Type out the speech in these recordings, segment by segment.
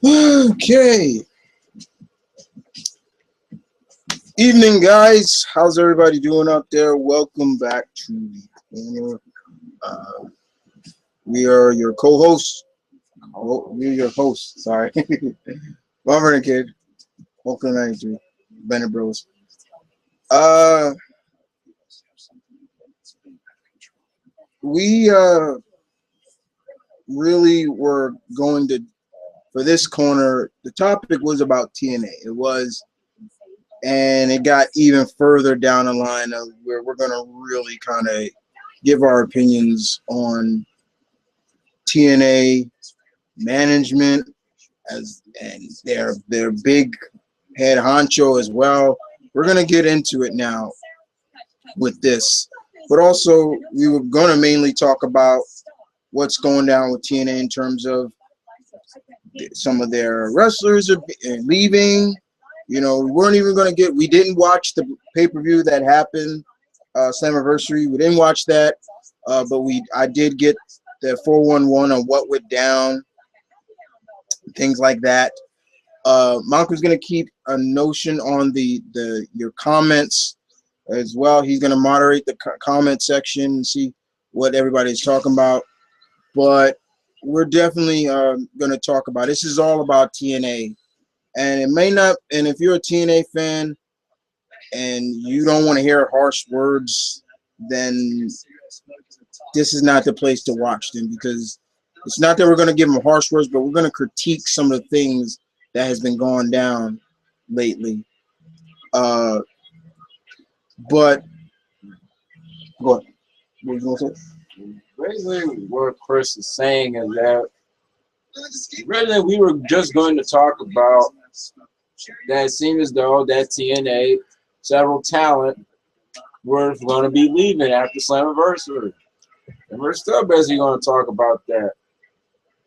Okay. Evening, guys. How's everybody doing out there? Welcome back to the corner. We are your co-hosts. We're your hosts. Sorry. Bummer Kid. Oakland 93. Bennett Bros. We really were going to, for this corner, the topic was about TNA. It was, and it got even further down the line of where we're going to really kind of give our opinions on TNA management and their big head honcho as well. We're going to get into it now with this, but also we were going to mainly talk about what's going down with TNA in terms of some of their wrestlers are leaving. You know, we didn't watch the pay-per-view that happened, Slammiversary. We didn't watch that, but I did get the 411 on what went down, things like that. Malcolm's going to keep a notion on your comments as well. He's going to moderate the comment section and see what everybody's talking about. But we're definitely going to talk about this. Is all about TNA, and it may not. And if you're a TNA fan and you don't want to hear harsh words, then this is not the place to watch them, because it's not that we're going to give them harsh words, but we're going to critique some of the things that has been going down lately. But go on. What was you going to say? Basically, what Chris is saying is that really we were just going to talk about that it seemed as though that TNA, several talent, were going to be leaving after Slammiversary. And we're still basically going to talk about that.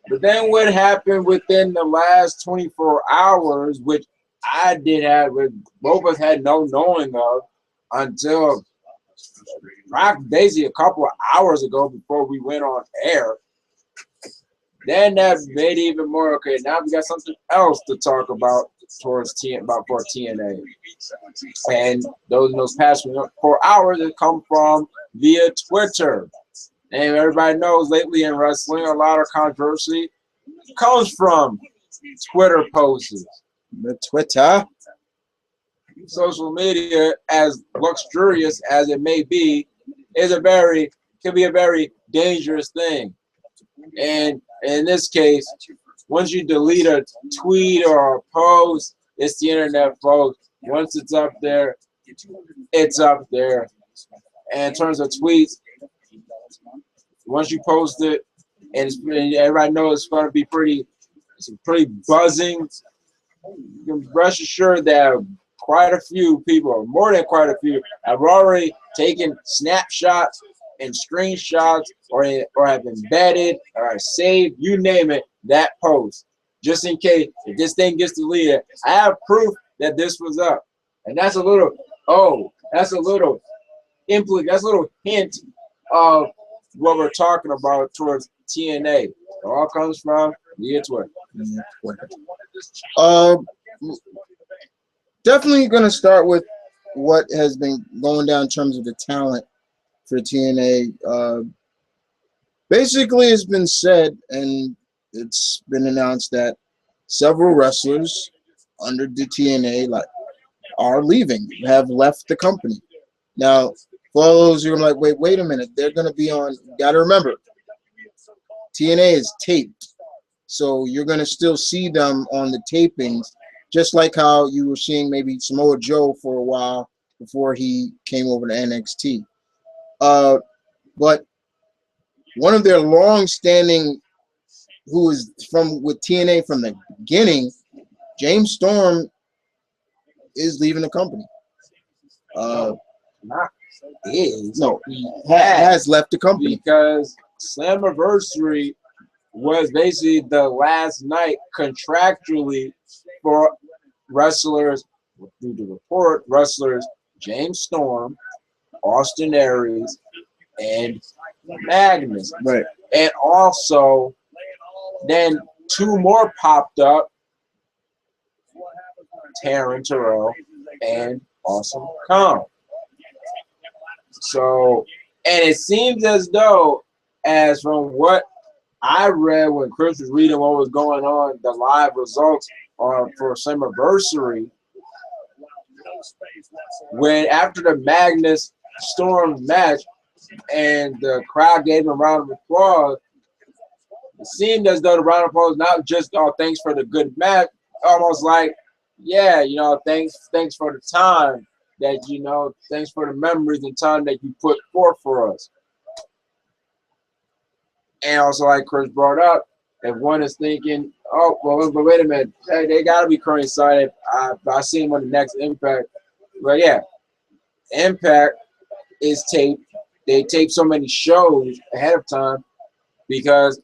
But then what happened within the last 24 hours, which I did have, both of us had no knowing of until basically a couple of hours ago before we went on air. Then that made it even more okay. Now we got something else to talk about for TNA. And those past 4 hours have come from via Twitter. And everybody knows lately in wrestling, a lot of controversy comes from Twitter posts. The Twitter. Social media, as luxurious as it may be, can be a very dangerous thing. And in this case, once you delete a tweet or a post, it's the internet, folks. Once it's up there, it's up there. And in terms of tweets, once you post it, and everybody knows it's going to be pretty buzzing, you can rest assured that quite a few people, or more than quite a few, have already taken snapshots and screenshots, or have embedded or saved, you name it, that post, just in case if this thing gets deleted. I have proof that this was up, and that's a little hint of what we're talking about towards TNA. It all comes from via Twitter. Definitely going to start with what has been going down in terms of the talent for TNA. Basically, it's been said and it's been announced that several wrestlers under the TNA are leaving, have left the company. Now, for all those who are like, wait a minute, they're going to be on. You got to remember, TNA is taped, so you're going to still see them on the tapings. Just like how you were seeing maybe Samoa Joe for a while before he came over to NXT. But one of their long-standing, who is with TNA from the beginning, James Storm, is leaving the company. He has left the company. Because Slammiversary was basically the last night contractually for wrestlers, due to report, wrestlers James Storm, Austin Aries, and Magnus. Right. And also Then two more popped up, Taryn Terrell and Awesome Kong. So, and it seems as though, as from what I read when Chris was reading what was going on, the live results are for Summerversary. When after the Magnus Storm match and the crowd gave him a round of applause, it seemed as though the round of applause not just thanks for the good match, almost like, yeah, thanks for the time that thanks for the memories and time that you put forth for us. And also, like Chris brought up, if one is thinking, oh, well, but wait a minute, they got to be coincided. I see him on the next Impact. But yeah, Impact is taped. They tape so many shows ahead of time because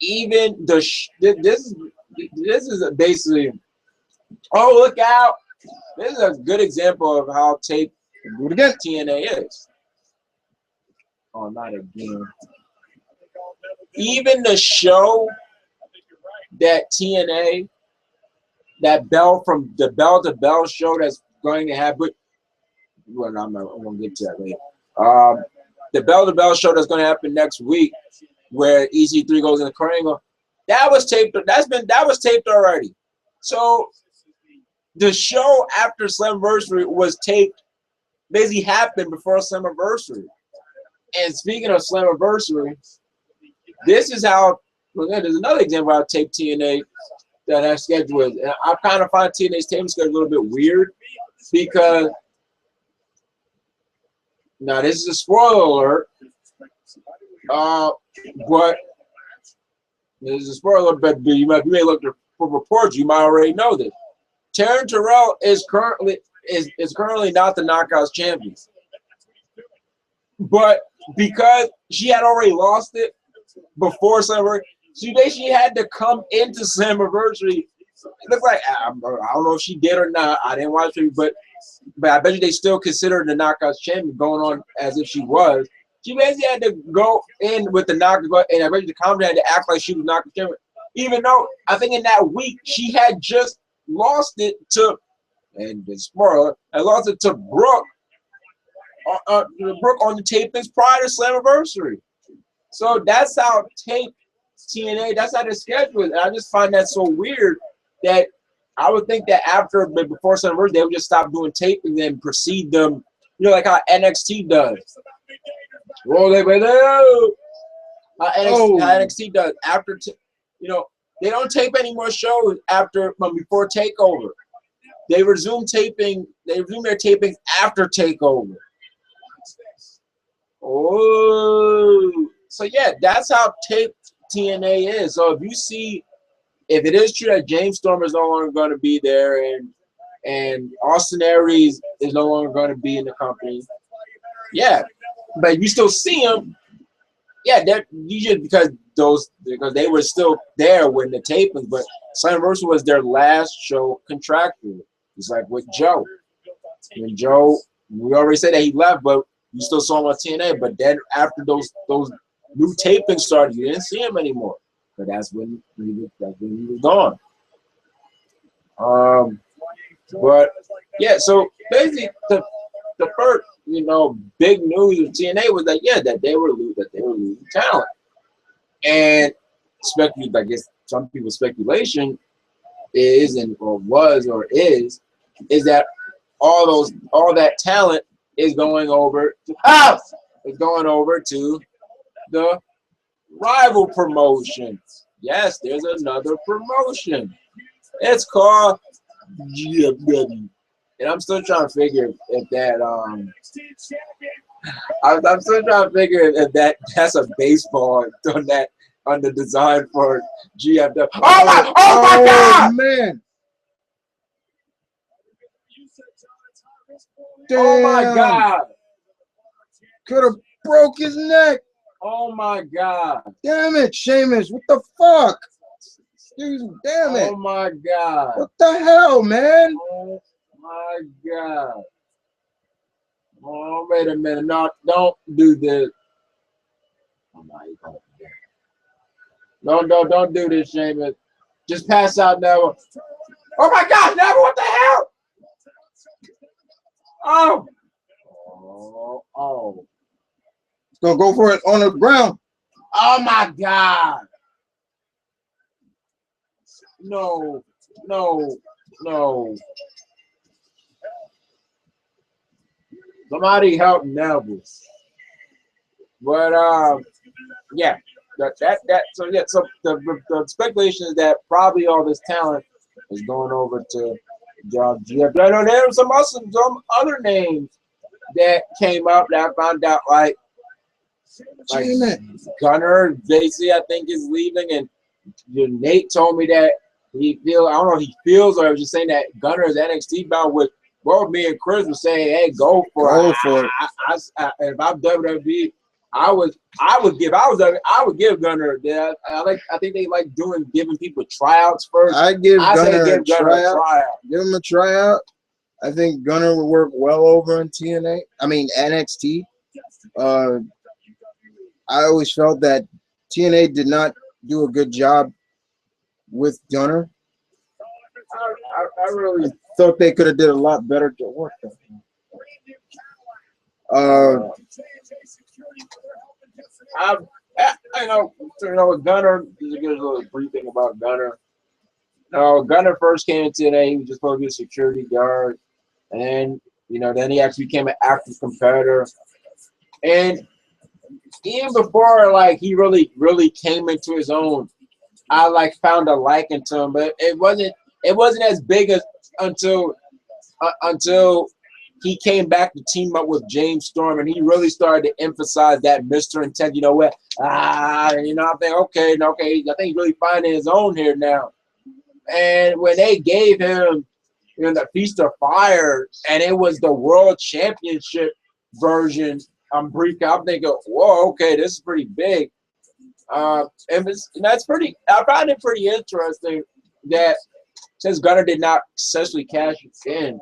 even this is basically, oh, look out. This is a good example of how taped TNA is. Oh, not again. Even the show that TNA, that Bell from the Bell to Bell show that's going to have, but well, I'm going to get to that later. The Bell to Bell show that's going to happen next week, where EC3 goes in the Triangle, that was taped. That was taped already. So the show after Slammiversary was taped, basically happened before Slammiversary. And speaking of Slammiversary, this is how. Well, there's another example how tape TNA that has scheduled. And I kind of find TNA's taping schedule a little bit weird because now this is a spoiler alert. But this is a spoiler alert, but you may look for reports. You might already know this. Taryn Terrell is currently not the Knockouts champion, but because she had already lost it before Slammiversary, she basically had to come into Slammiversary. It looks like I don't know if she did or not. I didn't watch it, but I bet you they still consider the Knockouts champion, going on as if she was. She basically had to go in with the Knockouts, and I bet you the commentator had to act like she was Knockouts champion, even though I think in that week she had just lost it to, and the spoiler, I lost it to Brooke. Brooke on the tapings prior to Slammiversary. So that's how tape TNA, that's how the schedule is. And I just find that so weird that I would think that before Slammiversary, they would just stop doing taping and proceed them, like how NXT does. How NXT does after, they don't tape any more shows before Takeover. They resume taping. They resume their tapings after Takeover. Oh, so yeah, that's how tape TNA is. So if it is true that James Storm is no longer going to be there and Austin Aries is no longer going to be in the company, yeah, but you still see him. Yeah, that usually because they were still there when the tapings, but Slammiversary was their last show contractually. It's like with Joe. When Joe, we already said that he left, but you still saw him on TNA. But then after those new tapings started, you didn't see him anymore. But that's when he was gone. But yeah, so basically the first big news of TNA was that they were losing talent, and I guess some people's speculation is that all that talent is going over to the rival promotion. Yes, there's another promotion. It's called GFW. And I'm still trying to figure if that I'm still trying to figure if that's a baseball on the design for GFW. Oh my God! Man. Damn. Oh my God! Could have broke his neck. Oh my God! Damn it, Sheamus! What the fuck? Excuse me. Damn it! Oh my God! What the hell, man? Oh my God! Oh, wait a minute! No, don't do this. Oh my God! Don't do this, Sheamus. Just pass out, Neville. Oh my gosh, Neville, what the hell? Oh. Oh. He's gonna go for it on the ground. Oh my God. No. Somebody help Neville. But yeah. So the speculation is that probably all this talent is going over to Job GF. But I know there were some other names that came up that I found out like Gunner, JC, I think is leaving, and Nate told me that I don't know if he feels or was just saying that Gunner is NXT bound with both me and Chris were saying, hey, go for it. If I'm WWE, I would give Gunner. I think they like giving people tryouts first. I'd give Gunner a tryout. Give him a tryout. I think Gunner would work well over in NXT. I always felt that TNA did not do a good job with Gunner. I really thought they could have did a lot better to work with him. I know with Gunner, there's a good little briefing about Gunner. Gunner first came into TNA, he was just supposed to be a security guard. And then he actually became an active competitor. And even before he really came into his own, I found a liking to him, but it wasn't as big as until he came back to team up with James Storm, and he really started to emphasize that Mr. Intent. You know what? I think okay, I think he's really finding his own here now. And when they gave him the Feast of Fire, and it was the World Championship version, I'm thinking, whoa, okay, this is pretty big. And that's pretty. I found it pretty interesting that since Gunner did not successfully cash it in,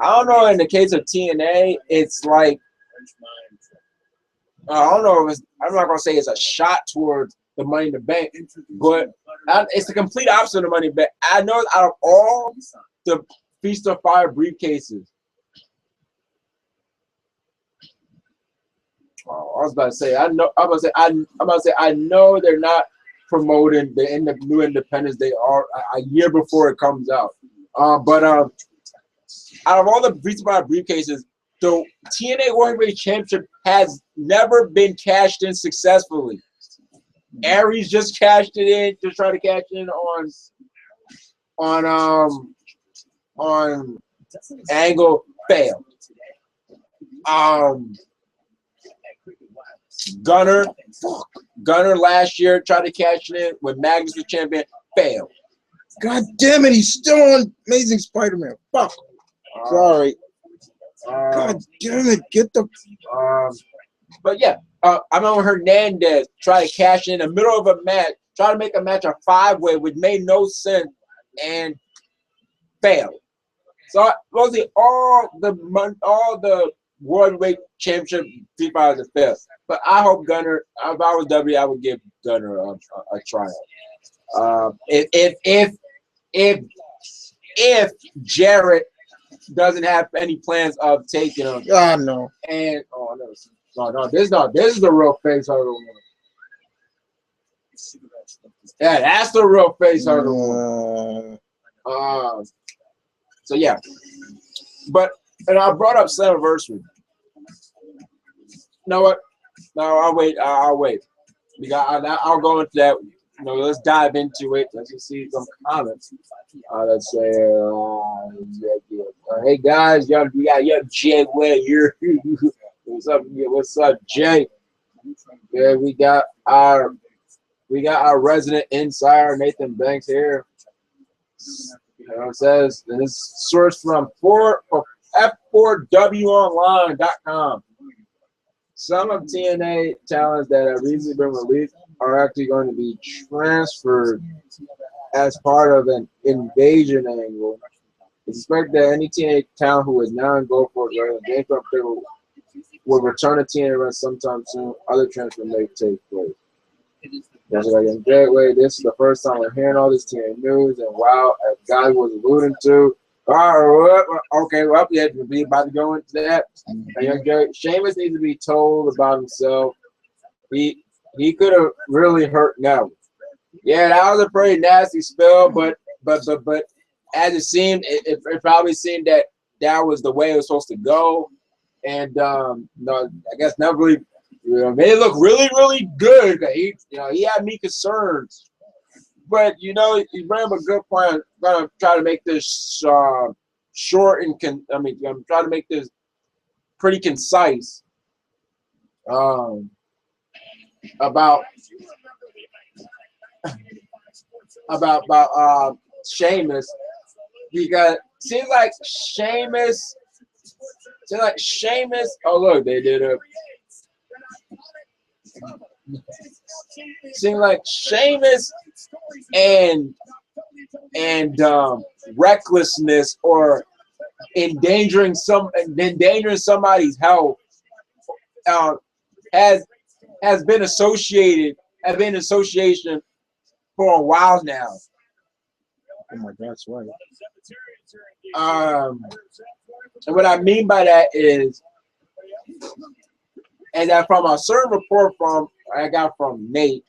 I don't know. In the case of TNA, it's like I don't know. I'm not gonna say it's a shot towards the Money in the Bank, but it's the complete opposite of the Money in the Bank. I know out of all the Feast of Fire briefcases. Oh, I was about to say, I know they're not promoting the new Independence. They are a year before it comes out. But out of all the Feast of Fire briefcases, the TNA World Heavyweight Championship has never been cashed in successfully. Aries just cashed it in, just trying to cash in on Angle, failed. Gunner last year tried to cash it in when Magnus was champion, failed. God damn it, he's still on Amazing Spider-Man. Fuck. Sorry. God damn it, get the. But yeah, I remember Hernandez tried to cash in the middle of a match, try to make a match a 5-way, which made no sense, and failed. So mostly all the World Heavyweight Championship FIFA is failed. But I hope Gunner. If I was W, I would give Gunner a tryout. If Jarrett doesn't have any plans of taking him. No. And no, this is the real face hurdle one. Yeah, that's the real face hurdle one. So yeah, and I brought up Slammiversary. You know what? No, I'll wait. I'll go into that. Let's dive into it. Let's just see some comments. Let's say, hey guys, we got Jay Way here. What's up, Jay? Yeah, we got our resident insider Nathan Banks here. It says this is sourced from F4WOnline.com. Some of TNA talents that have recently been released are actually going to be transferred as part of an invasion angle. It's expected that any TNA talent who is now in Go For It will return to TNA sometime soon. Other transfers may take place. That's like in Gateway. This is the first time we're hearing all this TNA news, and wow, as Guy was alluding to. Okay, well, yeah, we're about to go into that. Sheamus needs to be told about himself. He could have really hurt Neville. Yeah, that was a pretty nasty spell, but as it seemed, it probably seemed that was the way it was supposed to go, and no, I guess Neville really, made it look really, really good. He had me concerned, but you bring up a good point. I'm gonna try to make this short and I'm trying to make this pretty concise. About Sheamus, because seems like Sheamus. Oh look, they did a. Seems like Sheamus and recklessness or endangering somebody's health has been in association for a while now. Oh my God, that's right. And what I mean by that is, and that from a certain report I got from Nate,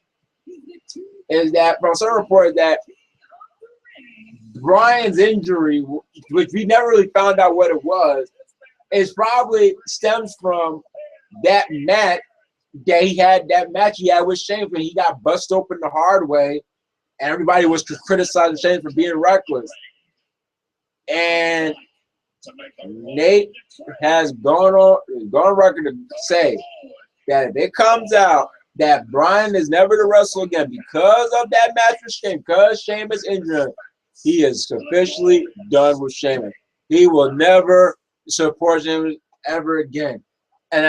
is that from a certain report that Brian's injury, which we never really found out what it was, is probably stems from that match he had with Shane when he got busted open the hard way, and everybody was criticizing Shane for being reckless. And Nate has gone on record to say that if it comes out that Brian is never to wrestle again because of that match with Shane, because Sheamus injured, he is officially done with Sheamus. He will never support him ever again. And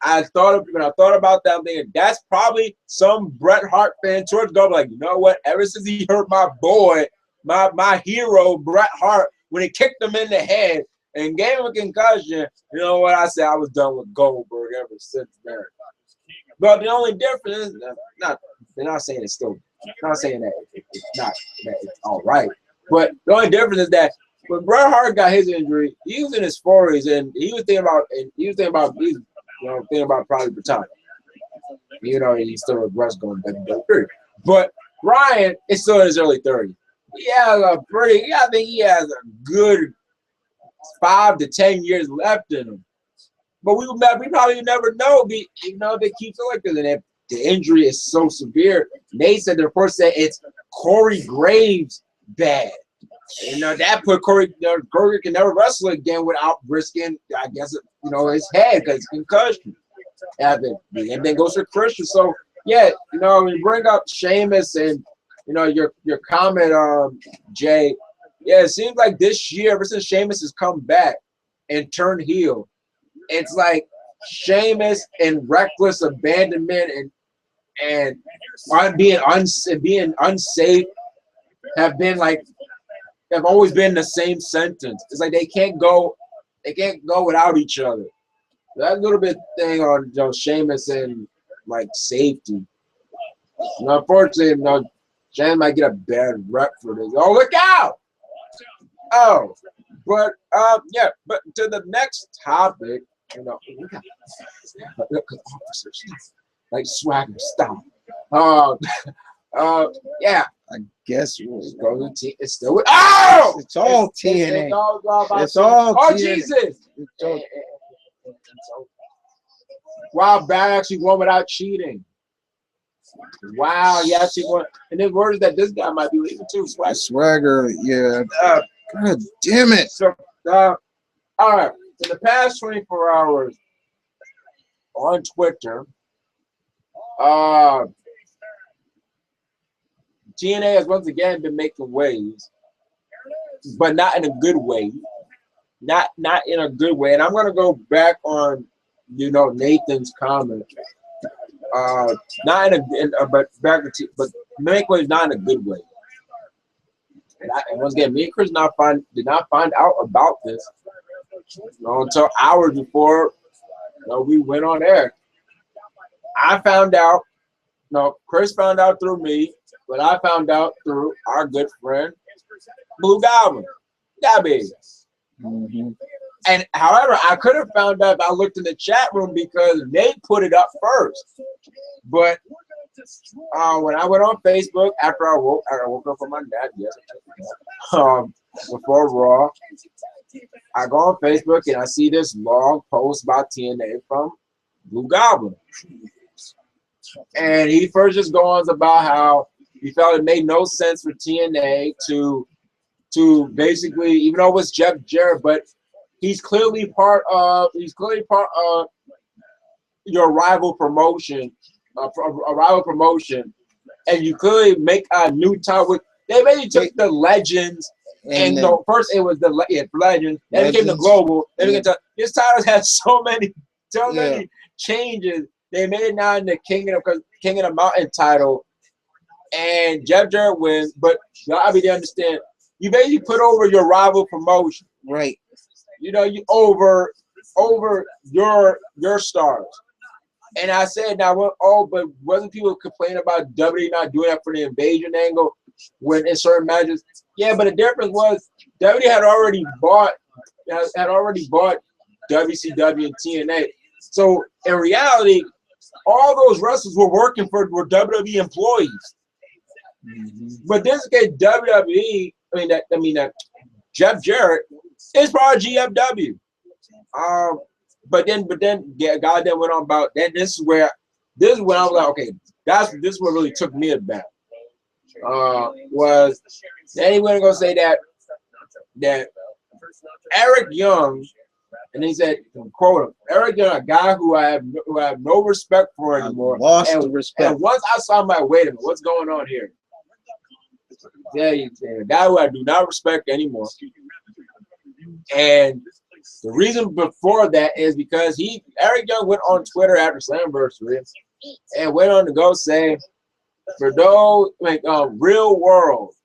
I thought about that, I'm thinking that's probably some Bret Hart fan towards go like, you know what? Ever since he hurt my boy, my hero Bret Hart, when he kicked him in the head and gave him a concussion, you know what I said? I was done with Goldberg ever since then. But the only difference is they're not saying it's still, not saying that it's not that it's all right. But the only difference is that when Bret Hart got his injury, he was in his 40s and he was thinking about probably retiring. He's still a Russ going WWE. But Brian is still in his early 30s. I think he has a good 5 to 10 years left in him. But we probably never know. If they keep like this, and if the injury is so severe, Nate said the report said it's Corey Graves bad. That put Corey can never wrestle again without risking, I guess, his head because concussion. And then goes to Christian. So yeah, when you bring up Sheamus and your comment, Jay, yeah, it seems like this year, ever since Sheamus has come back and turned heel, it's like Sheamus and reckless abandonment and being unsafe have always been the same sentence. It's like they can't go without each other. That little bit thing on Sheamus and like safety. Unfortunately, Sheamus might get a bad rep for this. Oh, look out! Oh, but yeah. But to the next topic, look at officers like Swagger stop. Yeah. I guess we'll go to it's still with, oh! It's all TNA. It's all TNA. Jesus! Wow, Bad actually won without cheating. Wow, he actually won. And then word is that this guy might be leaving too. Swagger, yeah. God damn it. So, all right. In the past 24 hours on Twitter, TNA has once again been making waves, but not in a good way. Not in a good way. And I'm gonna go back on, Nathan's comment. Not in a but make waves not in a good way. And once again, me and Chris did not find out about this until hours before we went on air. I found out No, Chris found out through me, but I found out through our good friend Blue Goblin. Gabby. Mm-hmm. And however, I could have found out if I looked in the chat room because they put it up first. But when I went on Facebook after I woke up from my nap, yes, before Raw, I go on Facebook and I see this long post about TNA from Blue Goblin. And he first just goes about how he felt it made no sense for TNA to basically, even though it was Jeff Jarrett, but he's clearly part of your rival promotion, a rival promotion, and you could make a new title with. They basically took the Legends, and no, first it was the Legends, then it became the Global, then it became his titles had so many changes. They made it now in the King of the Mountain title, and Jeff Jarrett wins. But you gotta be understand, you basically put over your rival promotion, right? You know, you over your stars. And I said, now, but wasn't people complaining about WWE not doing that for the invasion angle when in certain matches? Yeah, but the difference was WWE had already bought WCW and TNA. So in reality, all those wrestlers were working were WWE employees. Mm-hmm. But this case, WWE, that Jeff Jarrett is part of GFW. But then, God then went on about that. This is when I was like, okay, this is what really took me aback. Was then he went to go say that Eric Young, and he said, quote him, Eric Young, a guy who I have no respect for anymore. Lost the respect. And once I saw him, like, wait a minute, what's going on here? Yeah, a guy who I do not respect anymore. And the reason before that is because Eric Young went on Twitter after Slammiversary and went on to go say, for those real world,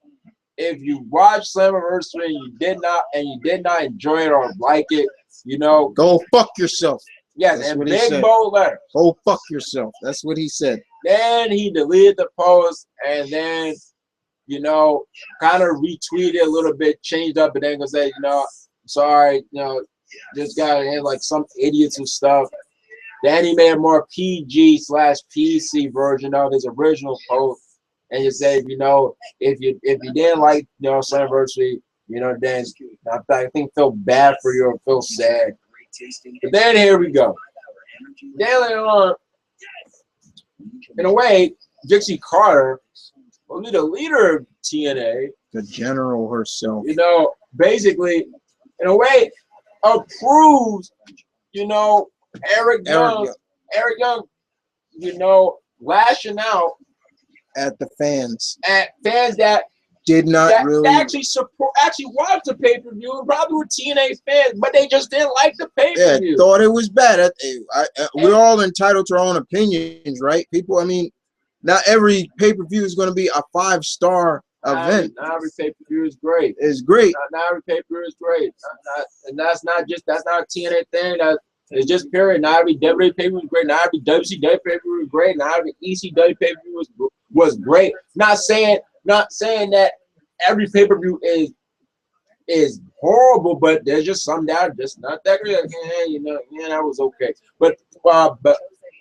if you watch Slammiversary and you did not enjoy it or like it, go fuck yourself. Yes, that's and big bold letters. Go fuck yourself. That's what he said. Then he deleted the post and then kind of retweeted a little bit, changed up, and then gonna say, sorry, this guy had like some idiots and stuff. Then he made a more PG/PC version of his original post, and he said, if you didn't like Slammiversary, then I think feel bad for you or feel sad. But then here we go. Then later on, in a way, Dixie Carter will be the leader of TNA, the general herself. Basically, in a way, approves, Eric Young, lashing out at the fans. At fans that did not really actually watched the pay-per-view and probably were TNA fans, but they just didn't like the pay-per-view. Yeah, thought it was bad. We're all entitled to our own opinions, right? People, not every pay-per-view is going to be a 5-star event. Not every pay-per-view is great. It's great. Not every pay-per-view is great. And that's not a TNA thing. It's just period. Not every WWE pay-per-view is great. Not every WCW pay-per-view is great. Not every ECW pay-per-view was great. Not saying that every pay-per-view is horrible, but there's just some that are just not that great. Like, that was okay. But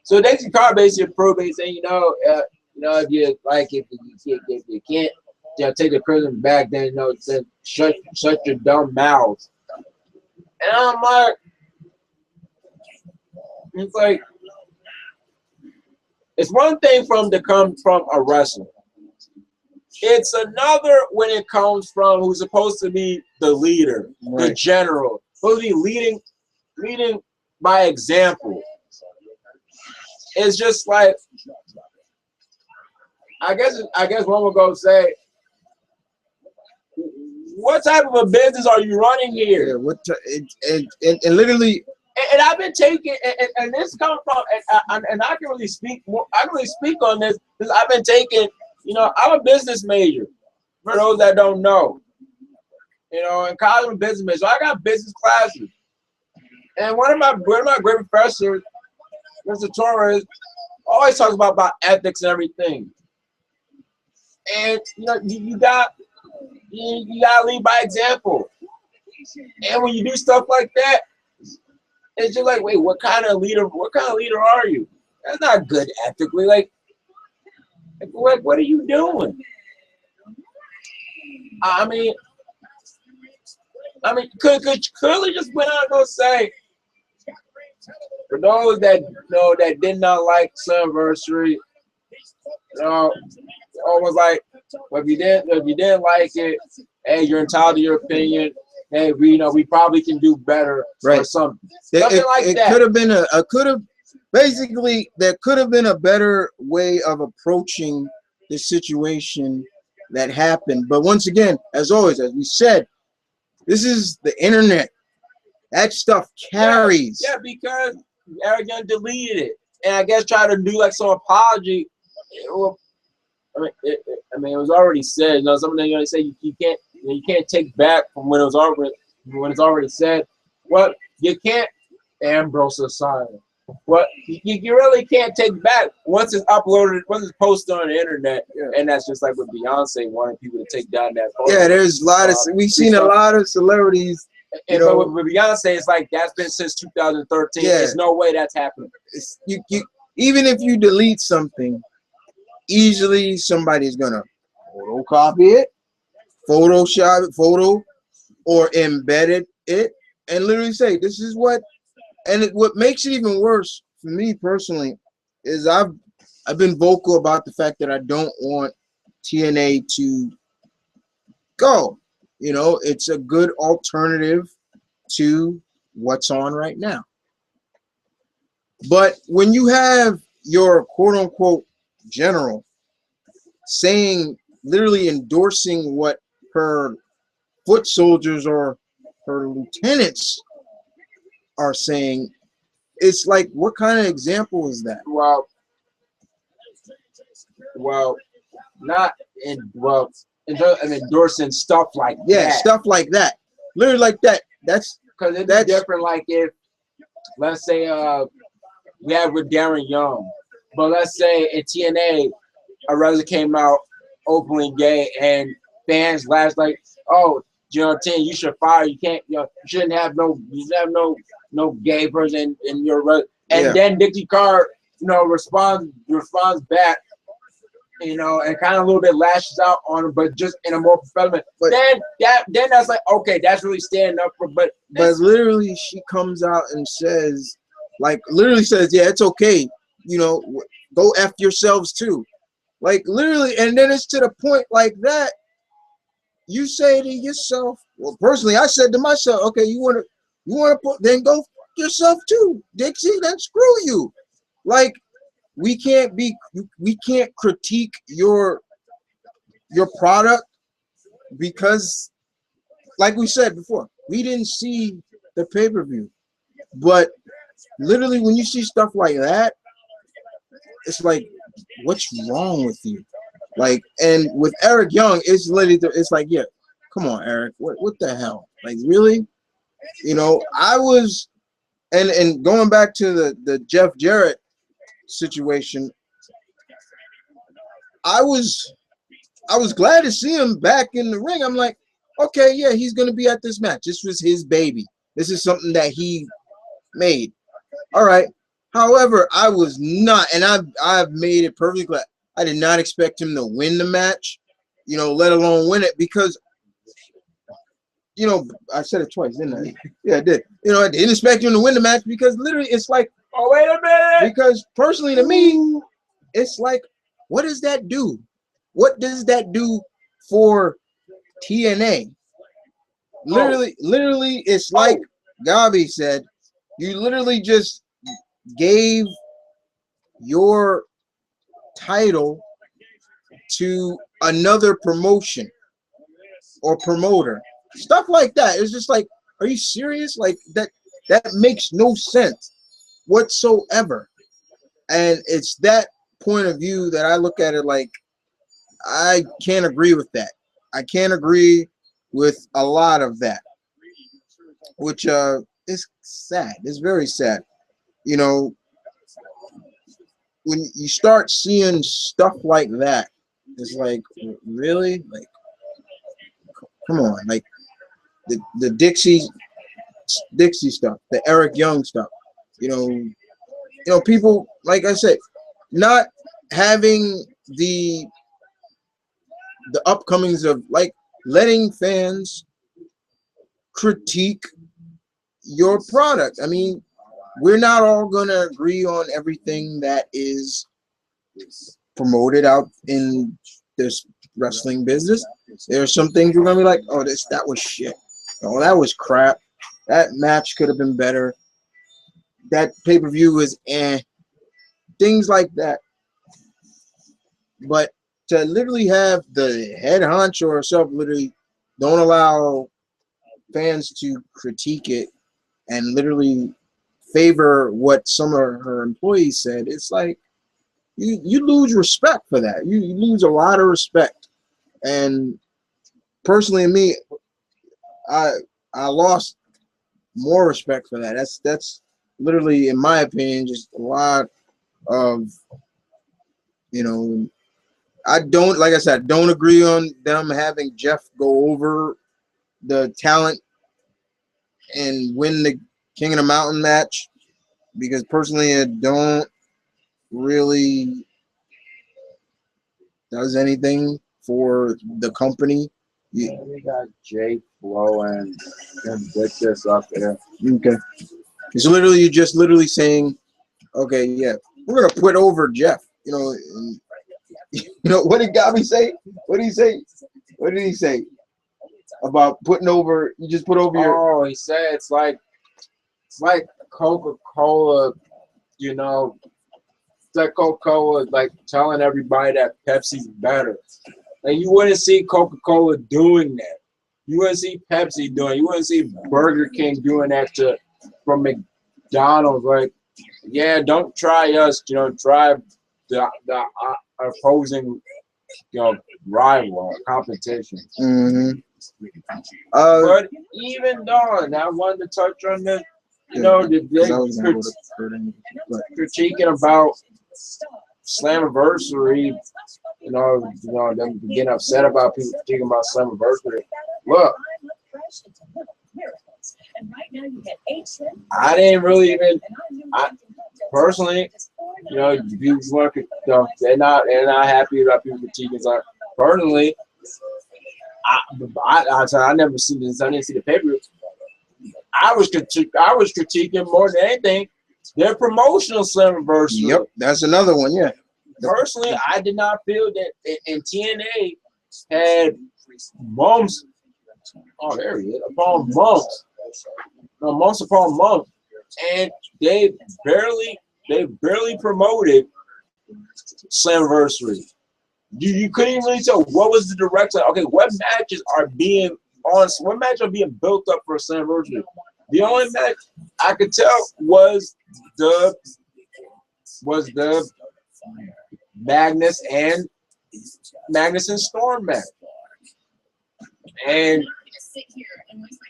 so Dixie Carter basically approved it, saying, if you can't take the criticism back, then then shut your dumb mouths. And I'm like, it's one thing to come from a wrestler. It's another when it comes from who's supposed to be the leader, right, the general, supposed to be leading by example. It's just like, I guess one would go say, what type of a business are you running here? Yeah, and literally. And I've been taking, and this comes from, and I can really speak more. I can really speak on this because I've been taking. I'm a business major. For those that don't know, in college I'm a business major, so I got business classes. And one of my great professors, Mr. Torres, always talks about ethics and everything. And you know, you got you gotta lead by example. And when you do stuff like that, it's just like, wait, what kind of leader? What kind of leader are you? That's not good ethically. Like what are you doing? I mean, could clearly just went out and go say, for those that that did not like Sunversary, almost like, well, if you didn't like it, hey, you're entitled to your opinion. Hey, we probably can do better, right? Or something like that. It could have been basically there could have been a better way of approaching the situation that happened. But once again, as always, as we said, this is the internet. That stuff carries. Yeah, because Arrogant deleted it, and I guess try to do like some apology. It was already said. You know, something you're gonna say you can't take back from when it's already said. What you can't, Ambrose Asylum. What you really can't take back once it's uploaded, once it's posted on the internet, and that's just like with Beyonce wanting people to take down that photo. Yeah, there's a lot of we've seen a lot of celebrities. But with Beyonce, it's like that's been since 2013. Yeah. There's no way that's happening. You even if you delete something, easily somebody's gonna photocopy it, Photoshop it, or embedded it, and literally say this is what. And what makes it even worse for me personally is I've been vocal about the fact that I don't want TNA to go. You know, it's a good alternative to what's on right now. But when you have your quote unquote general saying, literally endorsing what her foot soldiers or her lieutenants are saying, it's like, what kind of example is that? Well, not in endorsing stuff like that. Yeah, stuff like that. Literally like that. That's because it's different. Like if, let's say, we have with Darren Young, but let's say in TNA, a wrestler came out openly gay, and fans last like, oh, Jonathan, you should fire. You can't. You shouldn't have no gay person in your. And then Dixie Carr, responds back, and kind of a little bit lashes out on him, but just in a more professional. But then that's like, okay, that's really standing up for. But literally, she comes out and says, yeah, it's okay. Go F yourselves too. Like literally, and then it's to the point like that. You say to yourself, well, personally, I said to myself, okay, you want to put, then go yourself too, Dixie. Then screw you. Like we can't critique your product because, like we said before, we didn't see the pay-per-view, but literally when you see stuff like that, it's like, what's wrong with you? Like, and with Eric Young, it's literally, it's like, yeah, come on, Eric, what the hell? Like, really? I was, and going back to the Jeff Jarrett situation, I was glad to see him back in the ring. I'm like, okay, yeah, he's gonna be at this match. This was his baby. This is something that he made. All right. However, I was not, and I've made it perfectly clear. I did not expect him to win the match, let alone win it, because, I said it twice, didn't I? Yeah, I did. I didn't expect him to win the match because literally it's like, oh, wait a minute. Because personally to me, it's like, what does that do? What does that do for TNA? Literally, it's like Gabi said, you literally just gave your title to another promotion or promoter. Stuff like that. It's just like, are you serious? Like that makes no sense whatsoever. And it's that point of view that I look at it like, I can't agree with that. I can't agree with a lot of that, which is sad. It's very sad. when you start seeing stuff like that, it's like, really? Like, come on. Like, the Dixie stuff, the Eric Young stuff, people, like I said, not having the upcomings of, like, letting fans critique your product. I mean, we're not all gonna agree on everything that is promoted out in this wrestling business. There are some things we're gonna be like, oh, that was shit. Oh, that was crap. That match could have been better. That pay-per-view was things like that. But to literally have the head honcho herself literally don't allow fans to critique it and literally favor what some of her employees said, it's like you lose respect for that. You lose a lot of respect. And personally, me, I lost more respect for that. That's literally, in my opinion, just a lot of, I don't, like I said, don't agree on them having Jeff go over the talent and win the King of the Mountain match, because personally, it don't really does anything for the company. We got Jake Flo and Invictus up there. Okay. It's literally, you're just literally saying, okay, yeah, we're gonna put over Jeff. And, what did Gabi say? What did he say? What did he say about putting over? You just put over your. Oh, he said it's like Coca-Cola. It's like Coca-Cola, like telling everybody that Pepsi's better. Like, you wouldn't see Coca-Cola doing that. You wouldn't see Pepsi doing it. You wouldn't see Burger King doing that from McDonald's. Like, yeah, don't try us. Try the opposing, rival or competition. Mm-hmm. But even though, and I wanted to touch on this, critiquing about Slammiversary, them getting upset about people critiquing about Slammiversary. Look, I didn't really even. Personally, you want to, they're not happy about people critiquing. So personally, I never seen this. I didn't see the paper. I was critiquing more than anything their promotional Slammiversary. Yep, that's another one. Yeah. Personally, I did not feel that, and TNA had months. Oh, there he is. Upon months. No, months upon months. And they barely promoted Slammiversary. You couldn't even really tell what was the direction. Okay, what matches are being built up for Slammiversary? The only match I could tell was the Magnus and Storm match.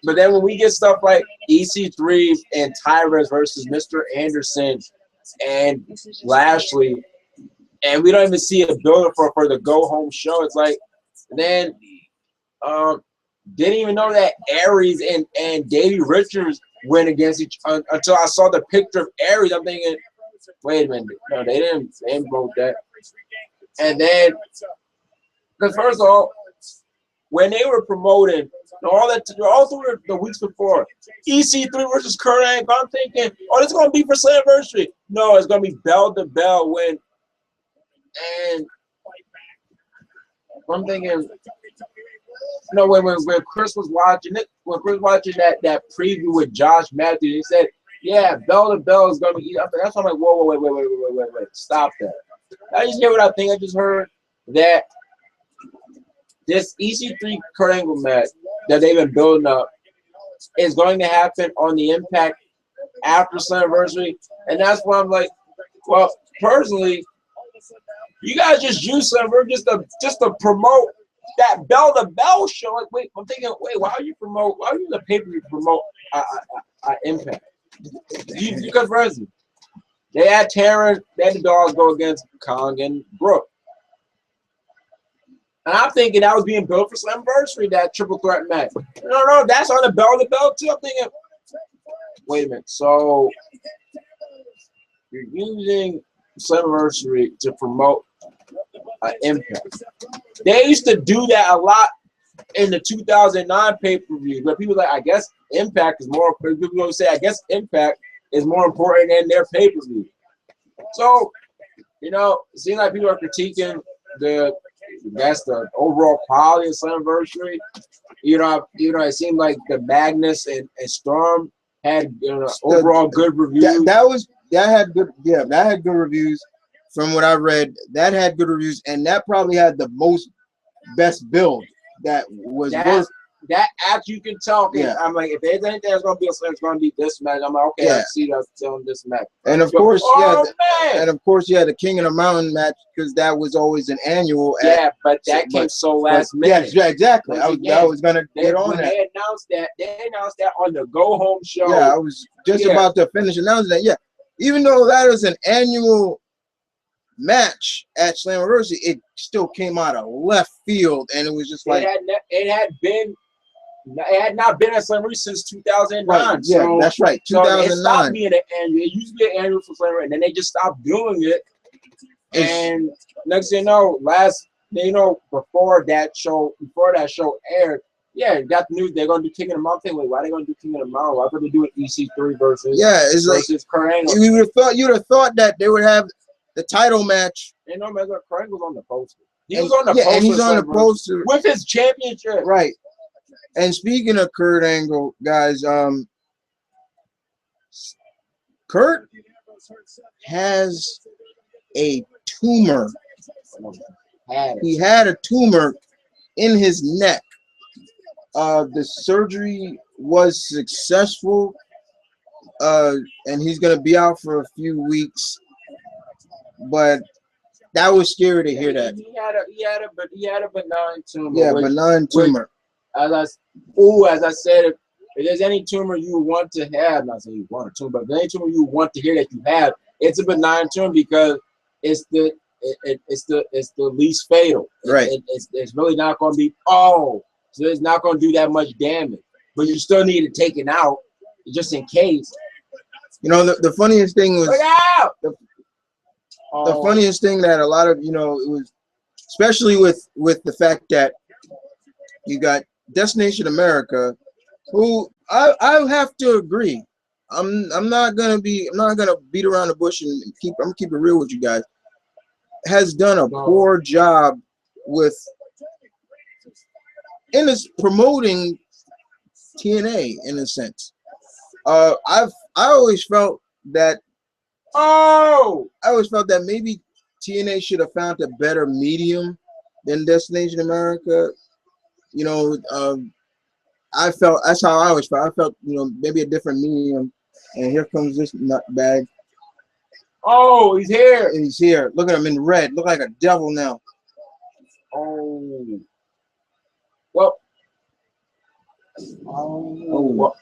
But then when we get stuff like EC3 and Tyrus versus Mr. Anderson and Lashley, and we don't even see a build for the go home show, it's like, then didn't even know that Aries and Davey Richards went against each other until I saw the picture of Aries. I'm thinking, wait a minute, no, they didn't vote that. And then, because first of all, when they were promoting all through the weeks before, EC3 versus Kurt Angle, I'm thinking, oh, this is gonna be for Slammiversary. No, it's gonna be bell to bell when, and I'm thinking, when Chris was watching it, that preview with Josh Matthews, he said, yeah, bell to bell is gonna be. That's why I'm like, whoa, wait, stop that. I just hear what I think. I just heard that this EC3 Kurt Angle match that they've been building up is going to happen on the Impact after Slammiversary, and that's why I'm like, well, personally, you guys just use Slammiversary just to promote that bell to bell show. Like, wait, I'm thinking, why are you the pay-per-view promote Impact? Because for instance, They had Terrence, they had the dogs go against Kong and Brooke. And I'm thinking that was being built for Slammiversary, that triple threat match. No, that's on the bell too. I'm thinking, wait a minute. So you're using Slammiversary to promote Impact. They used to do that a lot in the 2009 pay-per-view, but people like, I guess Impact is more. People always say, I guess Impact is more important than their pay-per-view. So, it seems like people are critiquing the overall quality of Slammiversary. It seemed like the Magnus and Storm had overall good reviews. That had good reviews. From what I read, that had good reviews, and that probably had the best build. That was worth. That actually you can tell. Yeah. I'm like, if there's anything that's gonna be it's gonna be this match. I'm like, okay, I see that on this match. And of course, the King of the Mountain match, because that was always an annual. But that came so last minute. Yeah, exactly. I was gonna get on that. They announced that on the Go Home show. Yeah, I was just about to finish announcing that. Yeah, even though that was an annual match at Slammiversary, it still came out of left field, and it was just like it had not been at Slammiversary since 2009. Right, yeah, so, that's right. 2009. So it stopped being an annual. It used to be an annual for Slammiversary, and then they just stopped doing it. And next thing you know, before that show aired, you got the news they're gonna do King of the Mountain. Wait, why are they gonna do King of the Mountain? Why are they doing EC3 versus Kurt Angle? You'd have thought that they would have the title match. And no matter Kurt Angle's on the poster. He was on the poster. And he's on the poster with his championship. Right. And speaking of Kurt Angle, guys, Kurt has a tumor. He had a tumor in his neck. The surgery was successful, and he's gonna be out for a few weeks. But that was scary to hear that. He had a benign tumor. Yeah, benign tumor. As I said, if there's any tumor you want to have, not saying you want a tumor, but if there's any tumor you want to hear that you have, it's a benign tumor because it's the least fatal. Right. It's really not going to be so it's not going to do that much damage, but you still need to take it out just in case. The funniest thing was the funniest thing that a lot of it was, especially with the fact that you got Destination America, who I have to agree. I'm not gonna beat around the bush and I'm gonna keep it real with you guys. Has done a poor job with promoting TNA in a sense. I always felt that maybe TNA should have found a better medium than Destination America. I felt that's how I always felt. I felt maybe a different medium. And here comes this nutbag. Oh, he's here. He's here. Look at him in red. Look like a devil now. Oh. Well. Well,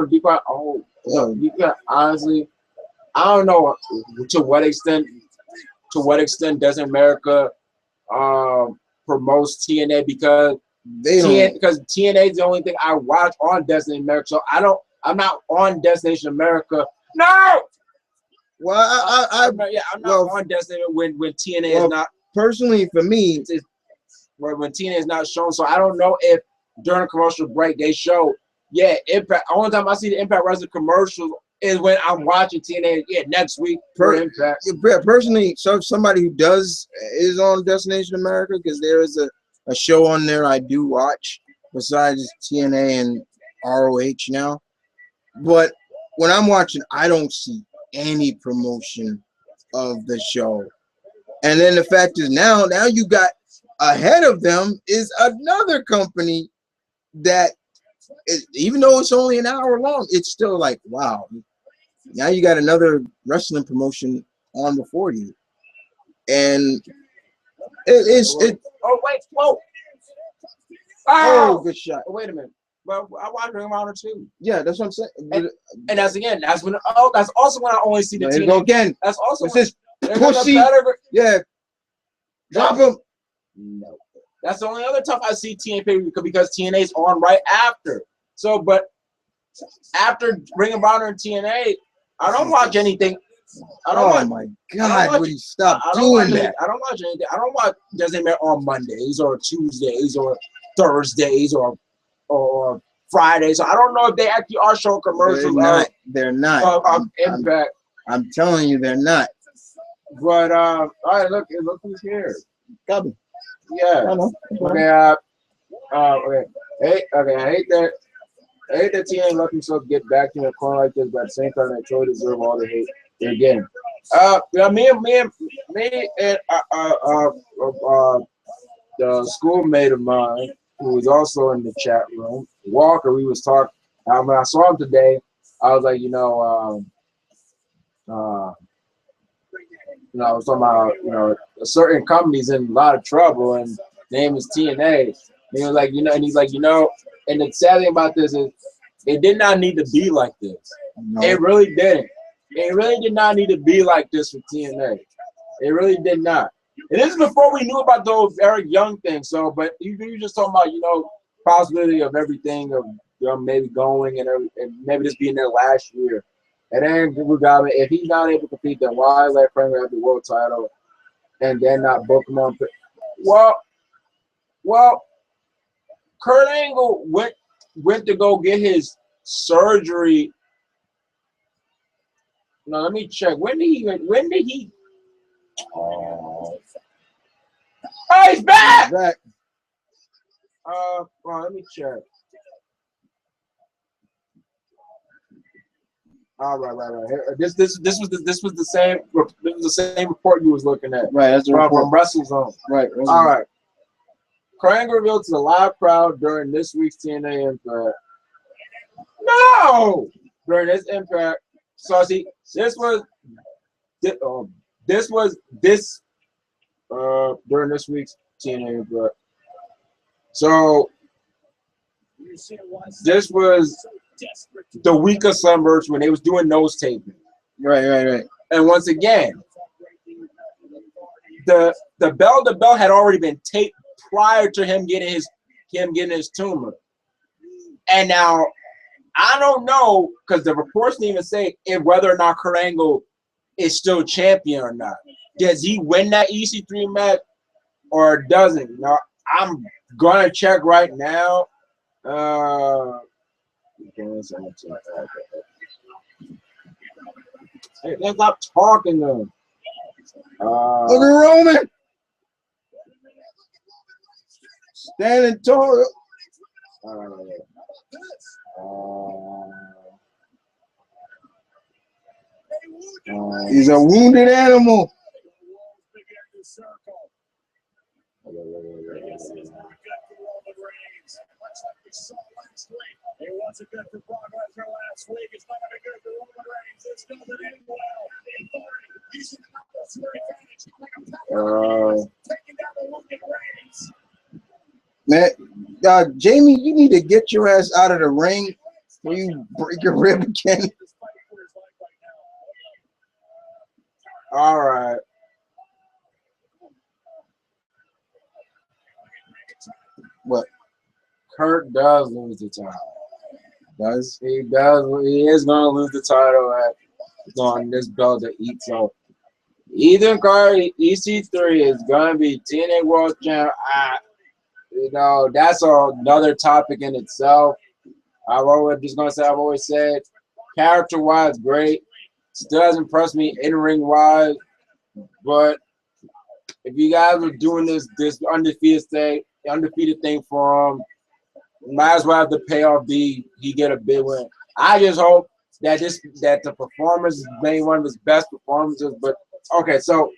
be quiet. Honestly, I don't know to what extent Destination America promotes TNA because TNA is the only thing I watch on Destination America. So I'm not on Destination America. No. Well, I'm not on Destination when TNA is not. Personally, for me, when TNA is not shown, so I don't know if during a commercial break they show. Yeah, Impact. Only time I see the Impact Wrestling commercials is when I'm watching TNA. Yeah, next week for Impact. Personally, somebody who is on Destination America because there is a show on there I do watch besides TNA and ROH now. But when I'm watching, I don't see any promotion of the show. And then the fact is now you got ahead of them is another company that even though it's only an hour long, it's still like, wow. Now you got another wrestling promotion on before you. And Oh, wait, whoa. Oh, good shot. Oh, wait a minute. But I watch Ring of Honor too. Yeah, that's what I'm saying. And that's when that's also when I only see the There you TNA. go again. That's also What's this when pussy? Yeah. Drop him. No. That's the only other time I see TNA because TNA's on right after. So, but after Ring of Honor and TNA, I don't watch anything. I don't watch. My God! Would you stop doing that? I don't watch anything. I don't watch doesn't matter on Mondays or Tuesdays or Thursdays or Fridays. So I don't know if they actually are showing commercials. They're not. Of Impact. I'm telling you, they're not. But all right, look who's here. Copy. Yeah. I know. Okay. Okay. Hey. Okay. I hate that TNA let themselves get back in a corner like this, but at the same time, they totally deserve all the hate they're getting. Yeah, me and the schoolmate of mine who was also in the chat room, Walker. We was talking. When I saw him today, I was like, I was talking about, a certain company's in a lot of trouble, and the name is TNA. And he was like, and he's like, and the sad thing about this is, it did not need to be like this. No. It really didn't. It really did not need to be like this for TNA. It really did not. And this is before we knew about those Eric Young things. So, but you just talking about, possibility of everything of maybe going and maybe just being there last year. And then Mugabe, if he's not able to compete, then why let Frank have the world title and then not book him on? Well, Kurt Angle went to go get his surgery. No, let me check. When did he? Oh, he's back. He's back. Well, let me check. Right. This was the same report you was looking at. Right, that's the report from WrestleZone. Right. All right. Krang revealed to the live crowd during this week's TNA Impact. No! During this Impact. So, see, this was during this week's TNA Impact. So, this was the week of Sunburst when they was doing nose taping. Right. And once again, the bell had already been taped prior to him getting his tumor. And now I don't know because the reports didn't even say whether or not Kurt Angle is still champion or not. Does he win that EC3 match or doesn't? Now I'm gonna check right now. Hey, let's stop talking to him. Look at Roman standing tall. He's a wounded animal. It wasn't good for Brock Lesnar last week. It's not going to be good for Roman Reigns. It's going to end well. The authority using the numbers to their advantage. Like taking down the wounded Reigns. Man, Jamie, you need to get your ass out of the ring before you break your rib again. All right. What? Kurt does lose the title. Does? He does. He is going to lose the title on this belt to eat. So, Ethan Carter, EC3 is going to be TNA World Champ. That's another topic in itself. I've always said, character-wise, great. Still doesn't impress me in-ring-wise. But if you guys are doing this undefeated thing for him, might as well have the payoff be he get a big win. I just hope that the performance is maybe one of his best performances. But okay, so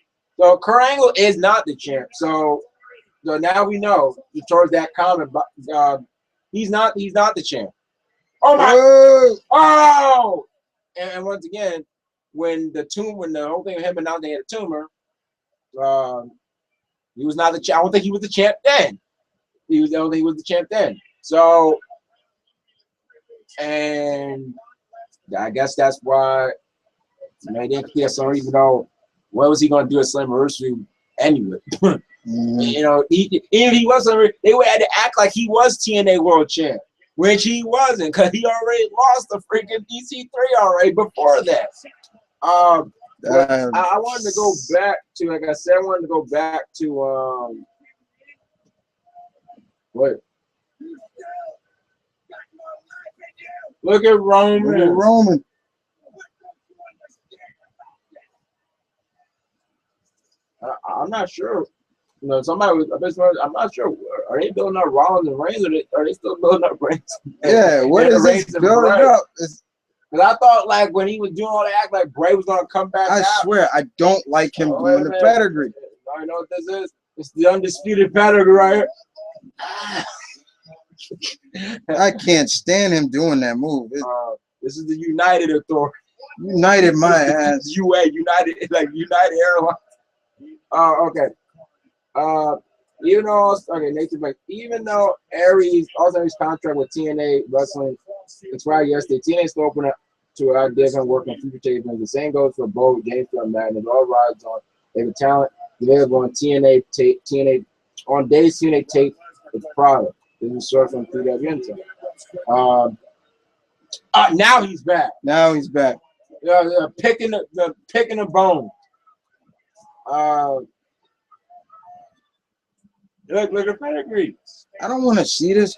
Kurt Angle is not the champ. So now we know towards that comment, he's not the champ. Oh my! Oh! And once again, when the whole thing of him announcing he had a tumor, he was not the champ. I don't think he was the champ then. I don't think he was the champ then. So And I guess that's why they didn't care. So even though what was he going to do at Slammiversary anyway? You know, even if he wasn't, they would have to act like he was TNA World Champ, which he wasn't, because he already lost the freaking EC3 already before that. I wanted to go back to, like I said, I wanted to go back to what? Look at Roman. Look at Roman. I'm not sure. You know, somebody was. I'm not sure. Are they building up Rollins and Reigns, or are they still building up Reigns? Yeah, what is this building up? Because I thought, like, when he was doing all the act, like Bray was gonna come back. I swear, I don't like him doing the pedigree. I know what this is. It's the undisputed pedigree right here. I can't stand him doing that move. This is the United Authority. United my ass. United, like United Airlines. Okay. Nathan, like, even though Aries also his contract with TNA Wrestling expired yesterday, TNA still open up to ideas on working on future tapings. The same goes for Bo, James, and Madden. All rides on. They have talent available on TNA tape. TNA on days TNA tape its product. This is short from 3W Intel. Now he's back. Now he's back. Picking the bone. Look at pedigree. I don't want to see this.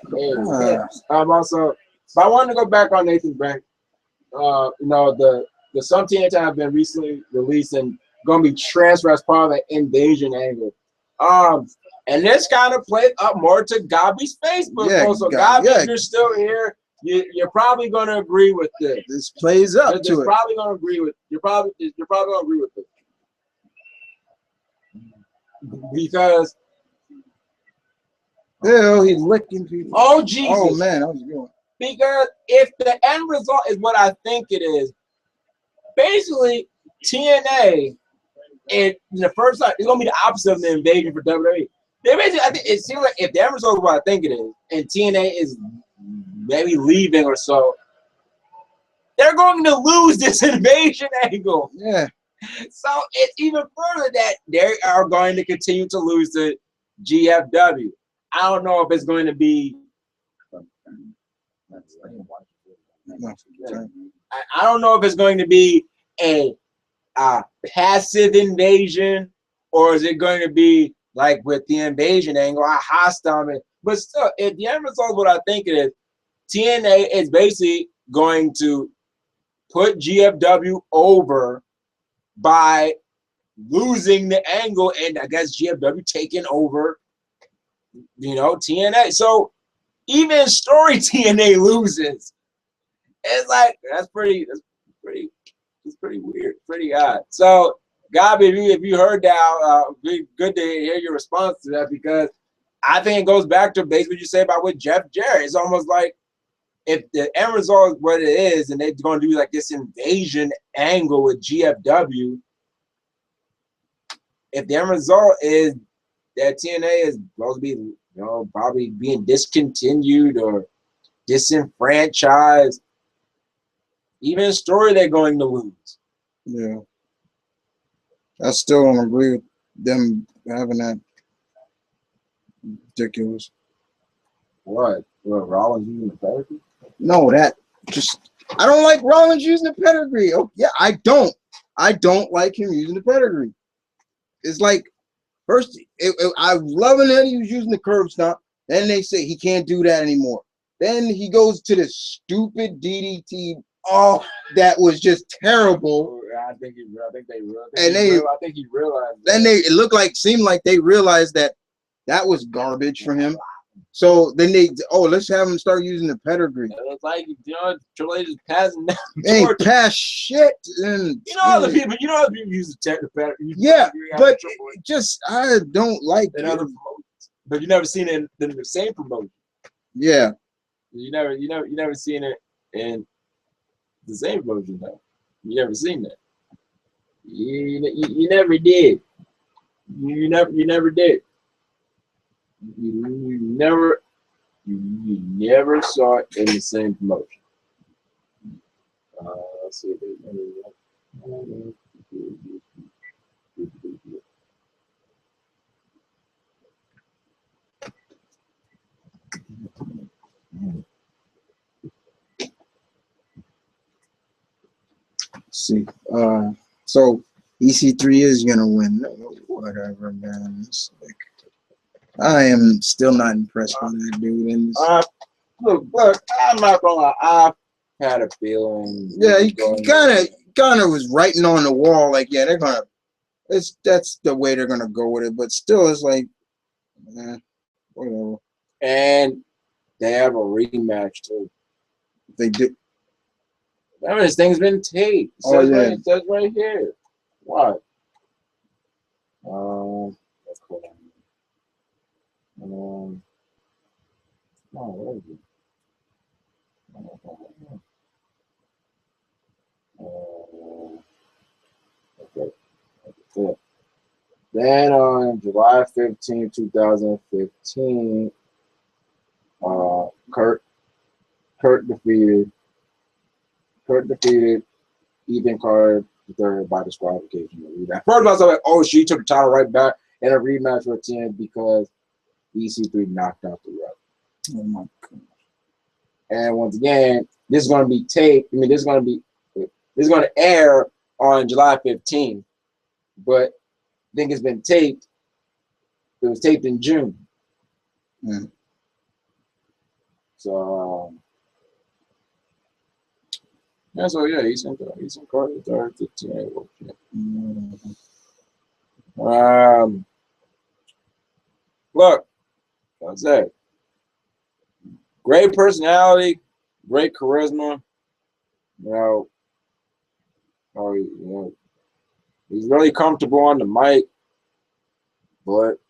Also, but I wanted to go back on Nathan Bank. The some TNA have been recently released and going to be transferred as part of the invasion angle. And this kind of plays up more to Gabi's Facebook. Yeah, so Gabi, if you're still here, you're probably going to agree with this. This plays up to it. Probably going to agree with. You're probably going to agree with this because. Ew, he's licking people. Oh, Jesus. Oh, man, that was good. Because if the end result is what I think it is, basically, TNA, in the first time, it's going to be the opposite of the invasion for WWE. They basically, I think it seems like if the end result is what I think it is, and TNA is maybe leaving or so, they're going to lose this invasion angle. Yeah. So it's even further that they are going to continue to lose to GFW. I don't know if it's going to be. I don't know if it's going to be a passive invasion, or is it going to be like with the invasion angle, a hostile. But still, if the end result is what I think it is, TNA is basically going to put GFW over by losing the angle, and I guess GFW taking over. TNA. So even story TNA loses. It's like that's pretty weird, pretty odd. So Gabi, if you heard that, be good to hear your response to that, because I think it goes back to basically what you say about with Jeff Jarrett. It's almost like if the end result is what it is, and they're going to do like this invasion angle with GFW. If the end result is that TNA is supposed to be, probably being discontinued or disenfranchised, even story they're going to lose. Yeah. I still don't agree with them having that. Ridiculous. What? Rollins using the pedigree? No, I don't like Rollins using the pedigree. Oh, yeah, I don't like him using the pedigree. It's like, first, I'm loving that he was using the curb stomp. Then they say he can't do that anymore. Then he goes to the stupid DDT. Oh, that was just terrible. I think he realized. Then it seemed like they realized that was garbage for him. So then let's have him start using the pedigree. It's like Triple H is passing down. They ain't pass shit. And other people use the pedigree. Yeah, but I don't like it. Other promotions, but you never seen it in the same promotion. Yeah, you never seen it in the same promotion though. You never seen that. You never did. You never did. You never saw it in the same promotion. Let's see. See, so EC3 is gonna win. Whatever, man. It's like, I am still not impressed by that dude. And Look, I'm not gonna lie. I had a feeling. yeah, he kind of was writing on the wall. Like, yeah, they're gonna. That's the way they're gonna go with it. But still, it's like, whatever. And they have a rematch too. They do. I mean, this thing's been taped. It says right here. What? Let's go down. Where is it? Okay. Yeah. Then on July 15, 2015, Kurt defeated Ethan Carter III by disqualification. First of all, I was like, oh, she took the title right back in a rematch with 10 because EC3 knocked out the ref. Oh my god! And once again, this is going to be taped. I mean, this is going to air on July 15th, but I think it's been taped. It was taped in June. Mm. So, yeah, so yeah, Ethan Carter III, 15 World Champion. Look, that's it. Great personality, great charisma. You know, he's really comfortable on the mic, but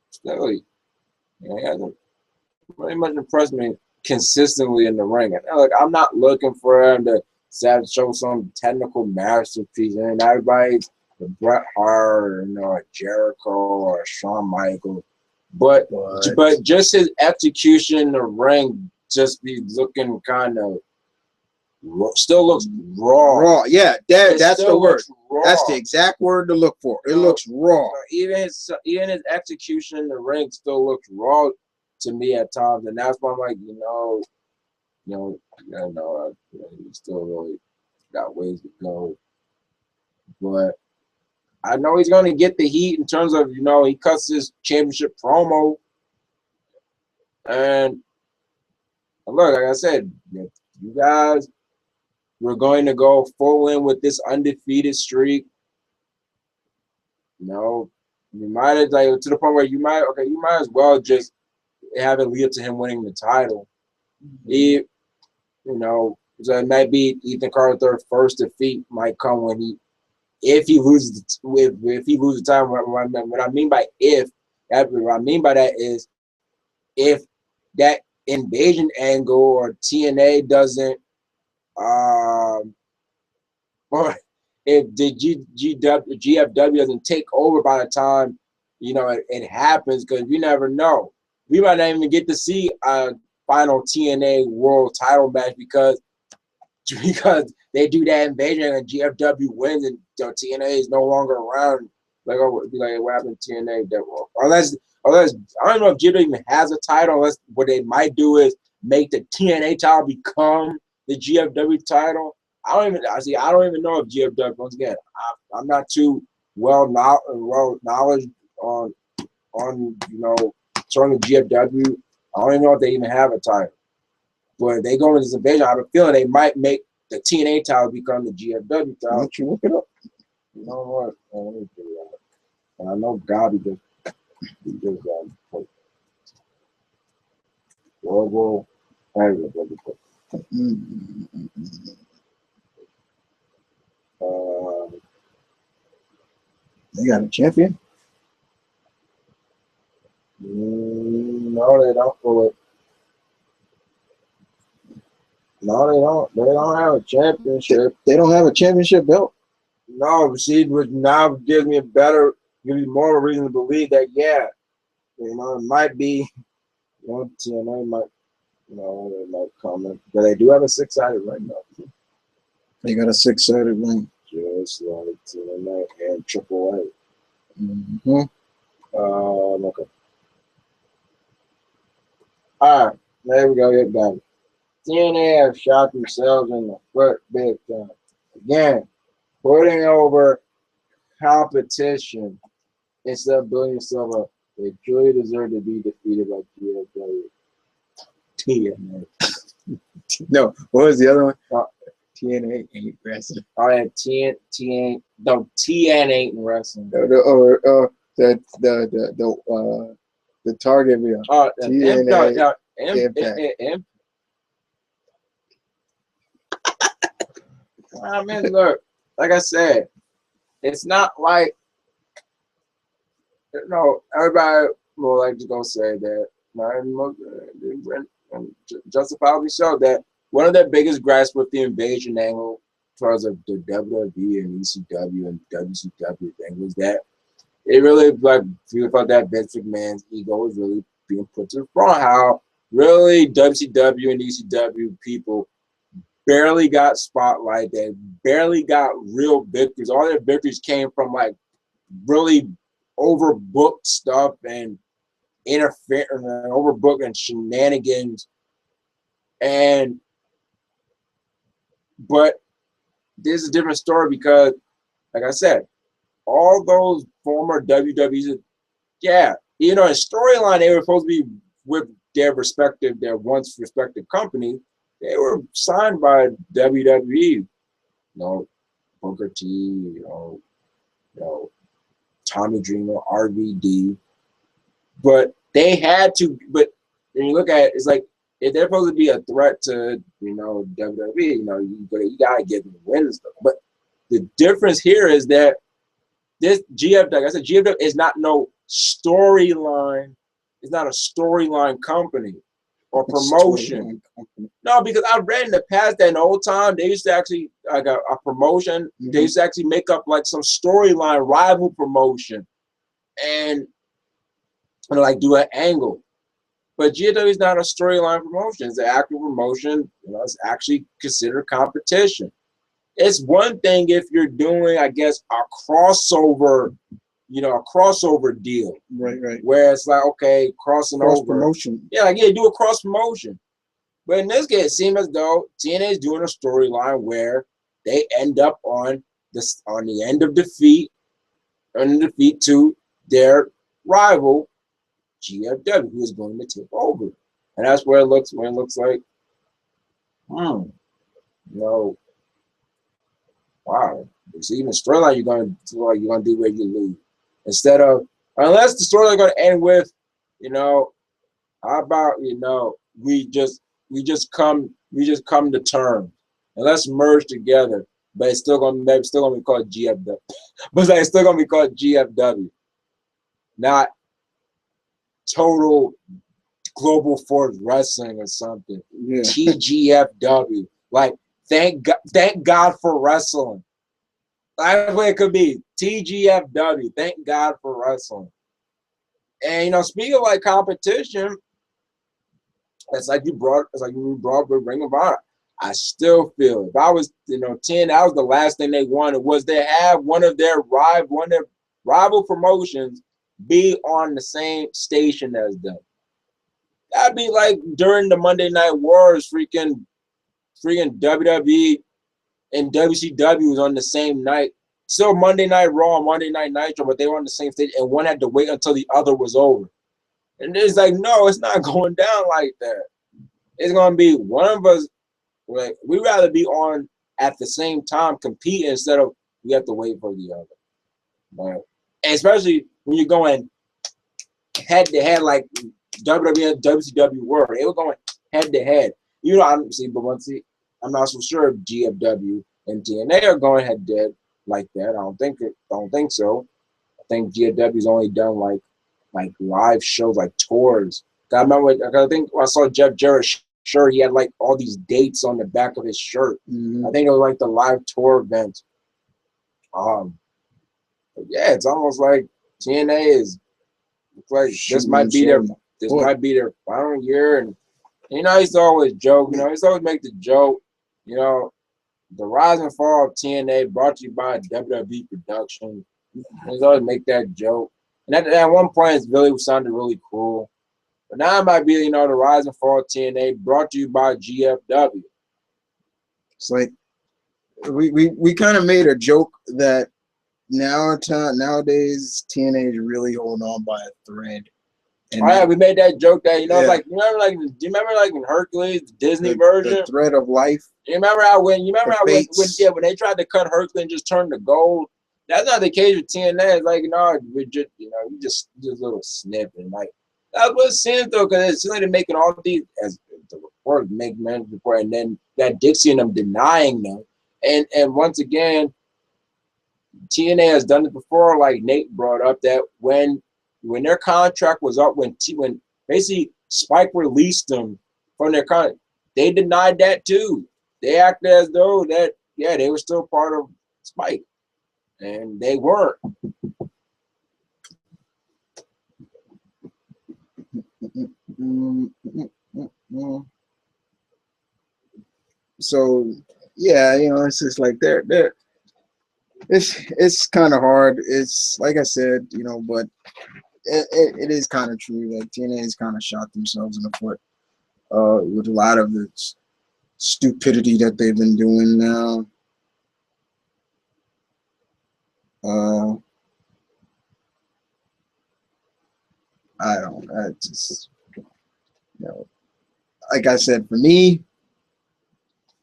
still, he hasn't really much impressed me consistently in the ring. And like, I'm not looking for him to show some technical masterpiece. And everybody's the Bret Hart, or Jericho, or Shawn Michaels. But just his execution in the ring just be looking kind of still looks raw. Yeah, that's the word. Raw. That's the exact word to look for. It looks raw. Even his execution in the ring still looks raw to me at times, and that's why I'm like, he still really got ways to go. But I know he's going to get the heat in terms of, he cuts his championship promo. And look, like I said, you guys were going to go full in with this undefeated streak. You might have, to the point where you might as well just have it lead up to him winning the title. So it might be Ethan Carter III's first defeat might come if he loses the title. What I mean by that is if that invasion angle or TNA doesn't, or if the GFW doesn't take over by the time it happens, because you never know. We might not even get to see a final TNA World Title match because they do that invasion and GFW wins and TNA is no longer around. Like, what happened to TNA? Unless I don't know if GFW even has a title. Unless what they might do is make the TNA title become the GFW title. I don't even know if GFW. Once again, I'm not too well knowledge on showing the GFW. I don't even know if they even have a title. But they go into this invasion. I have a feeling they might make the TNA title become the GFW title. Why don't you look it up? You know what? Let me do that. And I know Gabi just global. They got a champion? No, they don't. No, they don't. They don't have a championship. They don't have a championship belt? No, see, which now gives me more of a reason to believe that, it might be, TNA might, it might come in. But they do have a 6-sided ring, though. They got a 6-sided ring. Just like TNA and Triple A. Mm-hmm. Okay. All right, there we go. Get back. TNA have shot themselves in the foot big time. Again, putting over competition instead of building yourself up. They truly deserve to be defeated by GFW. TNA. No, what was the other one? TNA ain't wrestling. Oh yeah, TN ain't wrestling. The target wheel. Oh, TNA Impact. I mean, look, like I said, it's not like everybody will like to go say that. Justifiably so that one of their biggest gripes with the invasion angle towards the WWE and ECW and WCW thing was that it really like people felt that Vince McMahon's ego was really being put to the front. How really WCW and ECW people barely got spotlight. They barely got real victories. All their victories came from like really overbooked stuff and overbooked and shenanigans. But this is a different story because, like I said, all those former WWEs, yeah, in storyline they were supposed to be with their once respective company. They were signed by WWE, Booker T, Tommy Dreamer, RVD, but they had to. But when you look at it, it's like if they're supposed to be a threat to WWE, you gotta give them wins. But the difference here is that this GFW, like I said, GFW is not no storyline. It's not a storyline company or promotion. No, because I've read in the past that in the old time they used to actually like a promotion. Mm-hmm. They used to actually make up like some storyline rival promotion, and like do an angle. But GFW is not a storyline promotion. It's an actual promotion. It's actually considered competition. It's one thing if you're doing, I guess, a crossover deal. Right. Where it's like, okay, cross over. Promotion. Yeah, do a cross promotion. But in this case, it seems as though TNA is doing a storyline where they end up on the end of defeat to their rival, GFW, who is going to take over. And that's where it looks like, wow. It's even storyline you're gonna do where you lose. Instead of, unless the storyline gonna end with, how about we just come to terms and let's merge together. But it's still gonna be called GFW. But it's still gonna be called GFW, not Total Global Force Wrestling or something. Yeah. TGFW. Like thank God for wrestling. That's what it could be. TGFW. Thank God for wrestling. And speaking of like competition, it's like you brought up Ring of Honor. I still feel if I was 10, that was the last thing they wanted was they have one of their rival promotions be on the same station as them. That'd be like during the Monday Night Wars, freaking WWE and WCW was on the same night. Still Monday Night Raw, Monday Night Nitro, but they were on the same stage, and one had to wait until the other was over. And it's like, no, it's not going down like that. It's gonna be one of us. Like we'd rather be on at the same time competing instead of we have to wait for the other. But especially when you're going head to head like WWE and WCW were, they were going head to head. I'm not so sure if GFW and TNA are going head to head like that. I don't think so. I think GFW's only done like live shows, like tours. I remember, I think I saw Jeff Jarrett's shirt, he had like all these dates on the back of his shirt. Mm-hmm. I think it was like the live tour event. But yeah, it's almost like TNA is like this might be their final year, and I used to always joke, I used to always make the joke, The rise and fall of TNA brought to you by WWE Production. There's always make that joke. And at one point, it really sounded really cool. But now it might be, the rise and fall of TNA brought to you by GFW. It's like we kind of made a joke that nowadays TNA is really holding on by a thread. And we made that joke that, like, do you remember like in Hercules, the Disney version? The thread of life. You remember when they tried to cut Hercules and just turn to gold? That's not the case with TNA. It's like, we just a little snippet. Like, that's what it seems though, because it's like they're making all these, as the report, report, and then that Dixie and them denying them. And once again, TNA has done it before, like Nate brought up, that when their contract was up, when basically Spike released them from their contract, they denied that too. They acted as though that, they were still part of Spike, and they weren't. So yeah, it's just like it's kind of hard. It's like I said, but it is kind of true that TNA has kind of shot themselves in the foot with a lot of the stupidity that they've been doing now. I just, like I said, for me,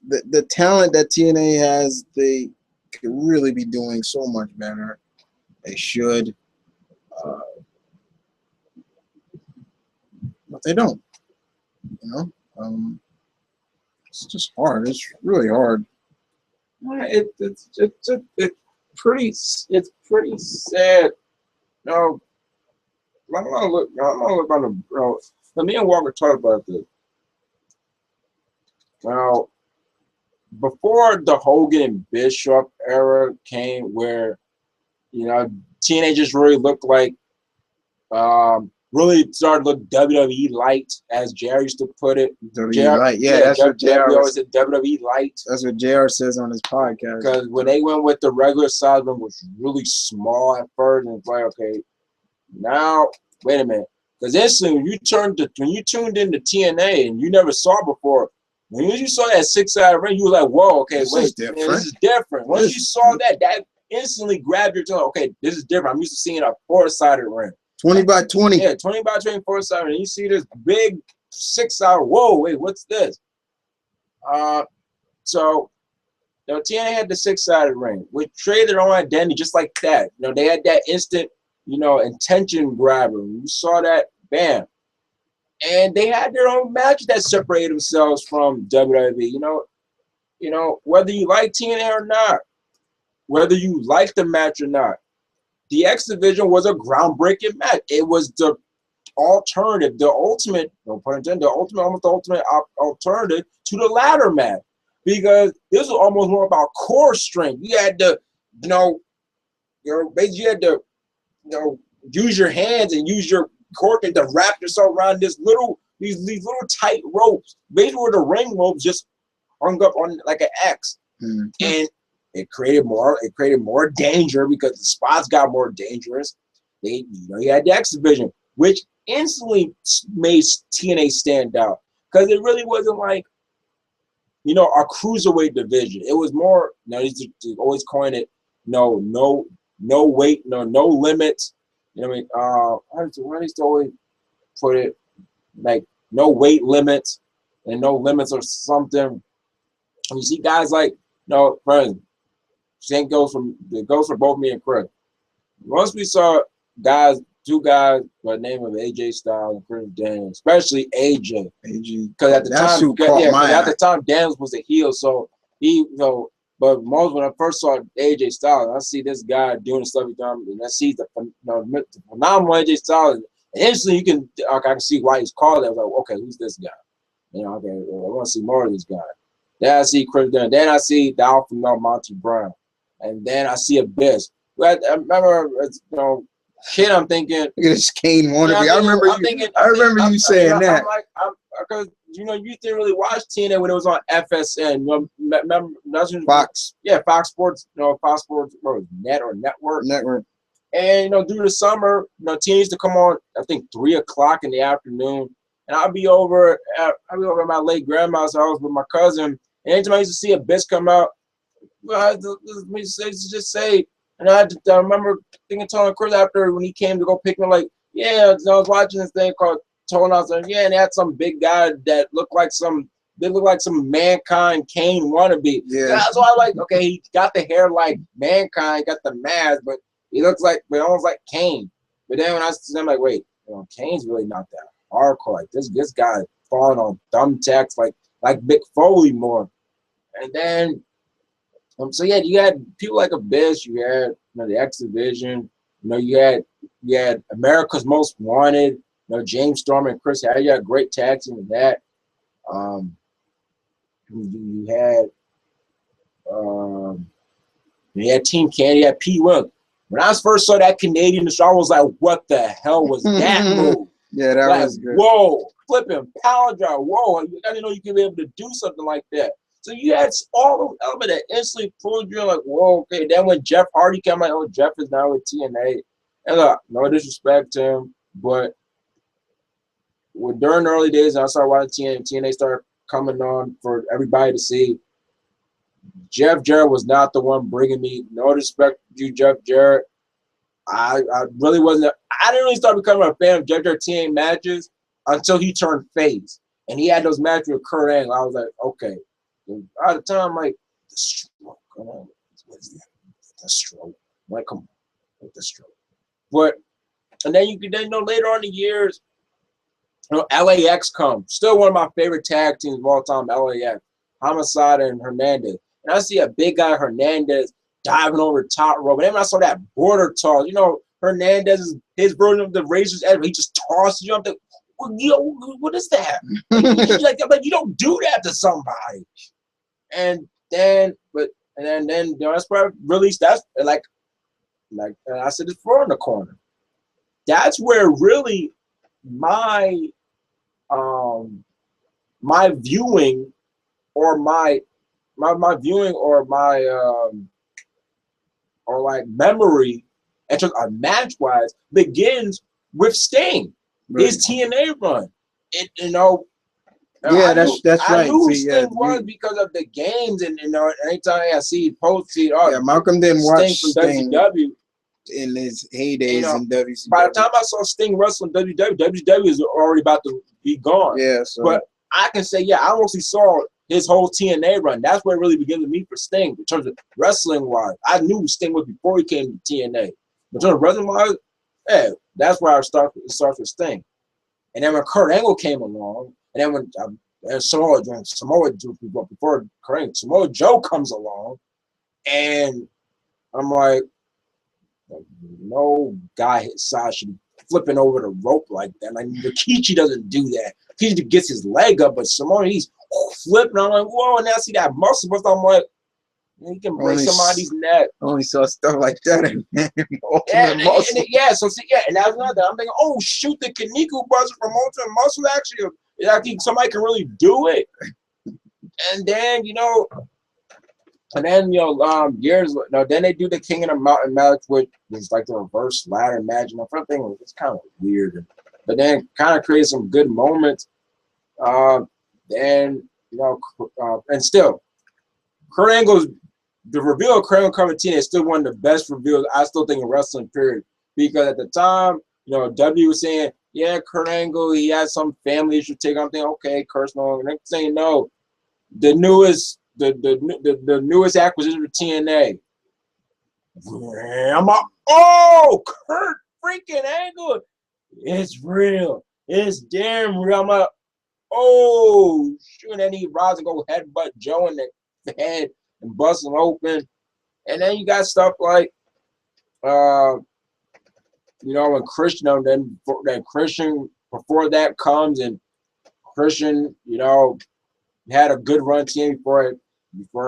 the talent that TNA has, they could really be doing so much better. They should. But they don't. It's just hard. It's really hard. It's pretty sad. No, I'm gonna look on the bro. Me and Walker talked about this. Now, before the Hogan and Bishop era came, where TNA just really looked like really started to look WWE light, as JR used to put it. WWE light, that's what JR always said. WWE light. That's what JR says on his podcast. Because when they went with the regular size one, was really small at first, and it's like, okay, now wait a minute, because instantly when you tuned into TNA and you never saw before, when you saw that 6-sided ring, you were like, whoa, okay, wait, this is different. Once you saw that instantly grabbed your tongue. Okay, this is different. I'm used to seeing a 4-sided ring. 20 by 20. Yeah, 20 by 20, 4-sided. And you see this big 6-sided. Whoa, wait, what's this? So TNA had the 6-sided ring, which traded their own identity just like that. They had that instant, intention grabber. You saw that, bam. And they had their own match that separated themselves from WWE. Whether you like TNA or not, whether you like the match or not, the X Division was a groundbreaking match. It was the alternative, the ultimate, no pun intended, almost the ultimate alternative to the ladder match, because this was almost more about core strength. You had to, basically you had to, use your hands and use your core to wrap yourself around these little tight ropes, basically where the ring ropes just hung up on like an X, and it created more danger because the spots got more dangerous. You had the X Division, which instantly made TNA stand out, because it really wasn't like, a cruiserweight division. It was more, they always coin it, no weight, no limits. Why do they always put it like no weight limits and no limits or something? And you see guys like, friends. Same goes for both me and Chris. Once we saw two guys by the name of AJ Styles and Chris Daniels, especially AJ, because at the time Daniels was a heel, so he, but most when I first saw AJ Styles, I see this guy doing the stuff he's done, and I see the phenomenal AJ Styles, and instantly I can see why he's called that. I was like, okay, who's this guy? Okay, I want to see more of this guy. Then I see Chris Daniels. Then I see the Alpha Male Monty Brown. And then I see Abyss. I remember, kid, I'm thinking. Look at this Kane wannabe. I remember you saying that. Because you didn't really watch TNA when it was on FSN. Remember, Fox. Yeah, Fox Sports. Fox Sports Net or Network. And due to summer, TNA used to come on. I think 3:00 in the afternoon, and I'll be over at my late grandma's house with my cousin. And anytime I used to see a bitch come out, well, I just say, and I remember telling Chris after when he came to go pick me, like, yeah, I was watching this thing called Toenails, and yeah, and they had some big guy that looked like some Mankind Kane wannabe. Yeah. That's why I like, okay, he got the hair like Mankind, got the mask, but he looks like, but almost like Kane. But then when I'm like, wait, Kane's really not that hardcore. Like this guy falling on thumbtacks like Mick Foley more. And then, so yeah, you had people like Abyss, you had the X Division, you had America's Most Wanted, James Storm and Chris Harris. You had great tag team with that. You had Team Candy, you had P. Williams. When I first saw that Canadian show, I was like, what the hell was that move? Yeah, that was good. Whoa, flipping power drive. Whoa, I didn't know you could be able to do something like that. So you had all those elements that instantly pulled you like, whoa, okay. Then when Jeff Hardy came out, oh, Jeff is now with TNA. And look, no disrespect to him, but during the early days, I started watching TNA, TNA started coming on for everybody to see. Jeff Jarrett was not the one bringing me. No disrespect to you, Jeff Jarrett. I really wasn't. I didn't really start becoming a fan of Jeff Jarrett TNA matches until he turned face. And he had those matches with Kurt Angle. I was like, okay. And at the time, I'm like, the stroke. Come on. What is that? The stroke. I'm like, come on. With the stroke. But, and then later on in the years, LAX comes. Still one of my favorite tag teams of all time, LAX. Homicide and Hernandez. And I see a big guy, Hernandez, diving over the top rope. And then when I saw that border toss, Hernandez, his version of the Razor's Edge, he just tosses you. I'm like, what is that? Like, you don't do that to somebody. And then that's where I released. That's like I said, it's four in the corner. That's where really my viewing or my viewing or like memory in terms of match wise begins with Sting. Right. His TNA run. Yeah, that's right. I knew who Sting was because of the games, and anytime I see posts, Malcolm didn't watch Sting from WCW in his heydays in WCW. By the time I saw Sting wrestle in WCW is already about to be gone. Yeah, so. But I can say, I mostly saw his whole TNA run. That's where it really began to meet for Sting in terms of wrestling wise. I knew who Sting was before he came to TNA. But in terms of wrestling wise, that's where I started with Sting. And then when Kurt Angle came along, and then when Samoa Joe, before Kurt Angle, Samoa Joe comes along, and I'm like, no guy his size should be flipping over the rope like that. Like Rikichi doesn't do that. He gets his leg up, but Samoa, he's flipping. I'm like, whoa, and now I see that muscle, but I'm like, he can break somebody's neck. I only saw stuff like that in Ultimate Muscle. And that's another. I'm thinking, oh shoot, the Kaneko buzzer from Ultimate Muscle actually somebody can really do it. And then years then they do the King of the Mountain match, which was like the reverse ladder match. And the front thing was kind of weird, but then kind of created some good moments. And still, Kurt Angle's the reveal of Kurt Angle coming to TNA is still one of the best reveals I still think in wrestling period, because at the time W was saying Kurt Angle he had some family issue take. I'm thinking okay, Kurt's no longer. Next thing you know, the newest acquisition for TNA. I'm like, oh, Kurt freaking Angle. It's real. It's damn real. I'm like, oh, shoot. And then he rises and go headbutt Joe in the head and bust him open. And then you got stuff like, when Christian, then Christian, before that comes, and Christian, had a good run team before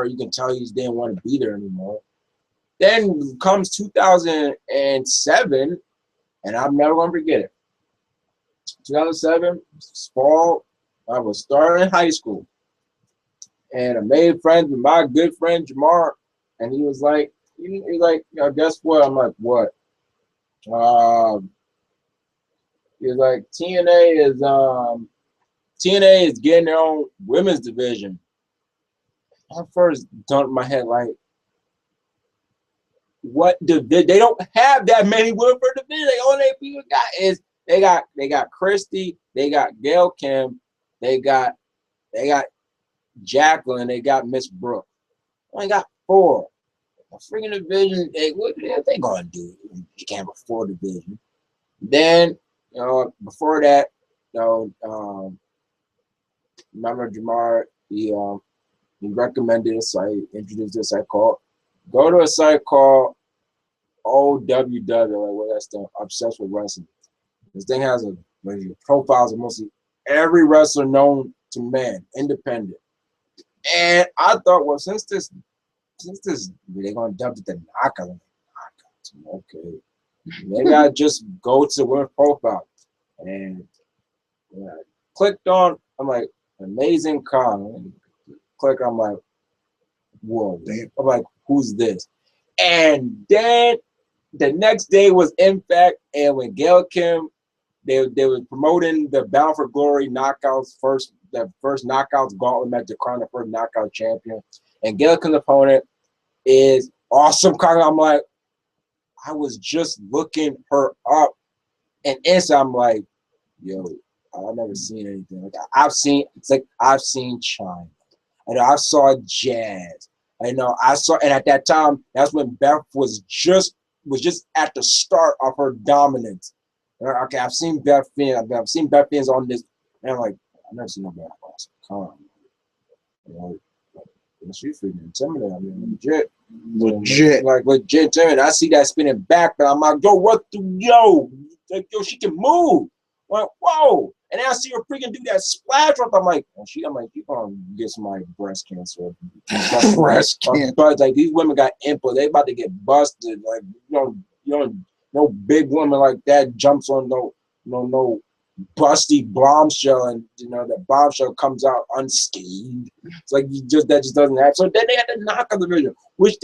you can tell he didn't want to be there anymore. Then comes 2007, and I'm never going to forget it. 2007, fall, I was starting high school, and I made friends with my good friend Jamar, and he was like, guess what? I'm like, what? He was like, TNA is getting their own women's division. I first dumped my head like, what division? They don't have that many women for division. Like, all they people got is they got Christy, they got Gail Kim, they got Jacqueline, they got Miss Brooke. Only got 4. A freaking division. What they gonna do? You can't afford a division. Then, before that, remember Jamar, he recommended a site, introduced a site called, go to a site called OWW, like what that's the Obsessed with Wrestling. This thing has profiles of mostly every wrestler known to man, independent. And I thought, well, since this they're gonna dump it to knockout. Okay. Maybe I just go to women's profile. And when I clicked on, I'm like, amazing con. Click, I'm like, whoa, damn. I'm like, who's this? And then the next day was M.V.K, and when Gail Kim, they were promoting the Bound for Glory knockouts the first knockouts gauntlet match to crown the first knockout champion. And Gail Kim's opponent is awesome. I'm like, I was just looking her up, and instantly I'm like, yo, I've never seen anything like that. I've seen China. I saw Jazz. And at that time, that's when Beth was just at the start of her dominance. Okay, I've seen Beth Phoenix. I've seen Beth Phoenix on this, and I'm like, I've never seen nobody awesome. Come on. She's freaking intimidating. I mean, legit, like legit intimidating. I see that spinning back, but I'm like, yo, she can move. I'm like, whoa. And then I see her freaking do that splash up. I'm like, you gonna get somebody breast cancer. Breast cancer. But like these women got impulse. They about to get busted. Like no big woman like that jumps on no busty bombshell, and that bombshell comes out unscathed. It's like that just doesn't happen. So then they had to knock on the division, which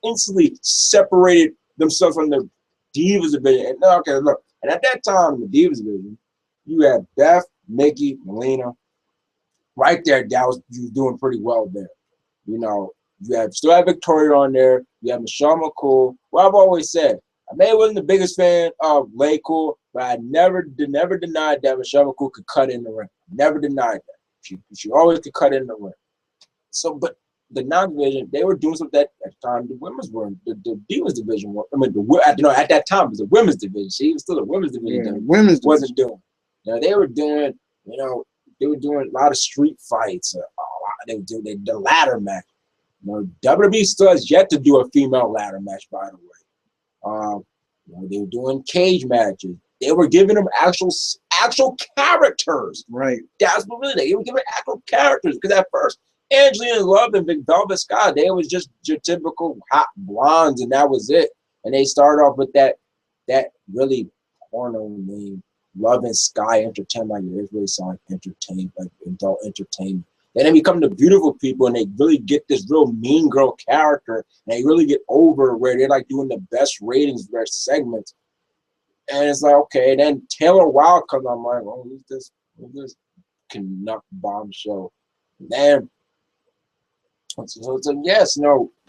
instantly separated themselves from the Divas division. And look, and at that time, the Divas division, you had Beth, Mickey, Melina, right there. That was you doing pretty well there. You still have Victoria on there. You have Michelle McCool. Well, I've always said, I may have wasn't the biggest fan of Lay Cool, but I never denied that Michelle McCool could cut in the ring. Never denied that. She always could cut in the ring. So, but the non-division, they were doing something at the time. The women's were the Divas division. At that time it was a women's division. She was still a women's division. Yeah, women's wasn't doing. They were doing. They were doing a lot of street fights. They would do the ladder match. WWE still has yet to do a female ladder match, by the way. They were doing cage matches. They were giving them actual characters. Right. That's what they were giving actual characters. Because at first, Angelina Love and Big Velvet Sky, they was just your typical hot blondes, and that was it. And they started off with that really porno name, Love and Sky Entertainment. Like, it really sound like entertainment, like adult entertainment. And then become the beautiful people, and they really get this real mean girl character, and they really get over where they're like doing the best ratings for their segments. And it's like, okay, and then Taylor Wilde comes on. I'm like, oh, who's this Canuck bombshell? Then so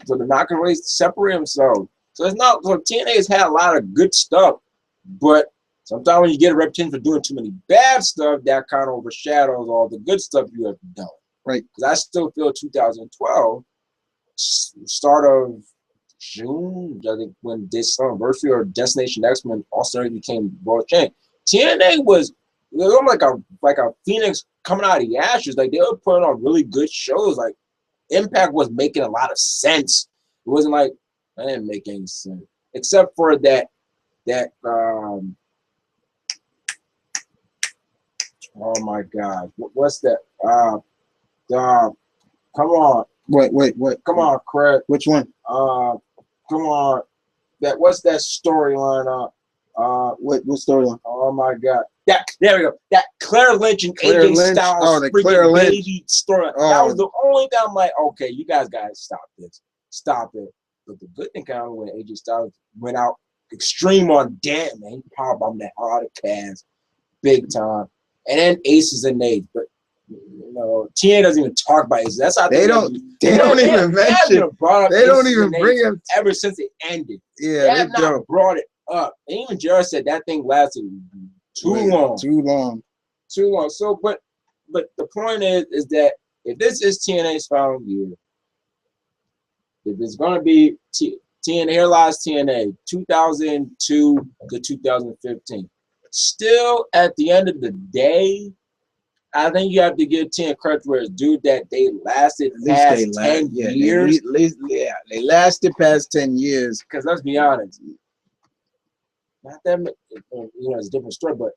they're not gonna really separate themselves. So it's not. So TNA has had a lot of good stuff, but sometimes when you get a reputation for doing too many bad stuff, that kind of overshadows all the good stuff you have done. Right. Because I still feel 2012, start of June, I think, when this anniversary or Destination X, when Austin became world champ, TNA was like a phoenix coming out of the ashes. Like, they were putting on really good shows. Like, Impact was making a lot of sense. It wasn't like, that didn't make any sense. Except for that oh my God, what's that? Come on. Wait. Come on, Craig. Which one? Come on. What's that storyline? What storyline? Oh my God. There we go. That Claire Lynch and Claire AJ Lynch. Styles Oh, the freaking Claire Lynch. baby story. Oh. That was the only thing I'm like, okay, you guys gotta stop this. Stop it. But the good thing came when AJ Styles went out extreme on damn, man. He powerbombed that hard Cass big time. And then Aces and Nades. But you know, TNA doesn't even talk about Aces. That's how They don't even mention. They don't even bring him ever since it ended. Yeah, they have not brought it up. And even Jared said that thing lasted too long. Too long. So, but the point is that if this is TNA's final year, if it's gonna be TNA, here lies TNA 2002 to 2015. Still, at the end of the day, I think you have to give TNA credit where it's due that they lasted past 10 years. They lasted past 10 years. Because let's be honest, not that it's a different story, but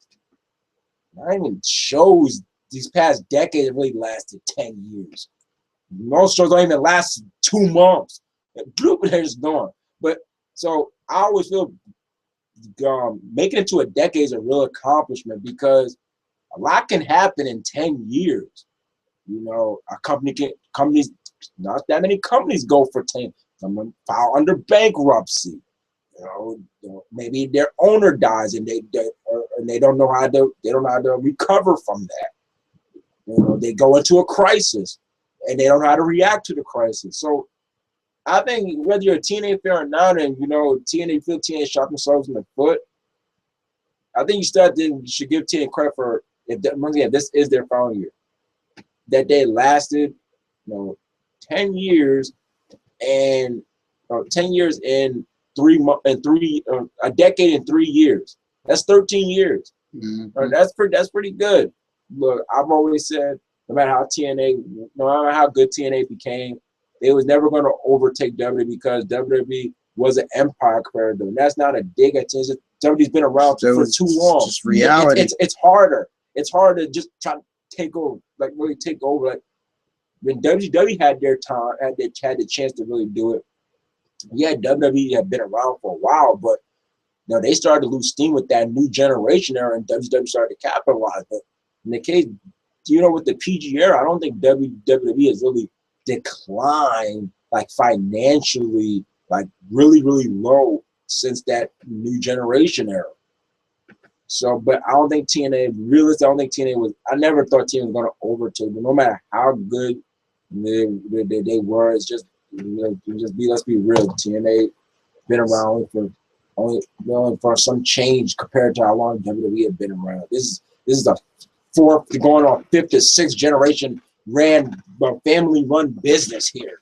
not even shows these past decades really lasted 10 years. Most shows don't even last 2 months. They're just gone. But so I always feel making it to a decade is a real accomplishment because a lot can happen in 10 years. You know, companies, not that many companies go for 10. Some file under bankruptcy. You know, maybe their owner dies and they don't know how to recover from that. You know, they go into a crisis and they don't know how to react to the crisis. So I think whether you're a TNA fan or not, and you know, TNA shot themselves in the foot, I think you should give TNA credit for this is their final year. That they lasted, 10 years and 10 years in 3 months and a decade and 3 years. That's 13 years. Mm-hmm. That's pretty good. Look, I've always said no matter how good TNA became, they was never going to overtake WWE because WWE was an empire compared to them. That's not a dig at TNA. WWE's been around for too long. Just reality. It's harder. It's hard to just try to take over, like really take over. Like when WWE had their time, had the chance to really do it. Yeah, WWE had been around for a while, but they started to lose steam with that new generation era, and WWE started to capitalize. But in the case, with the PG era, I don't think WWE has really declined like financially, like really, really low since that new generation era. So, but I don't think TNA, realistically, I don't think TNA was, I never thought TNA was going to overtake them. No matter how good they were, it's just, let's be real. TNA been around for only for some change compared to how long WWE had been around. This is the fourth, going on fifth to sixth generation family run business here.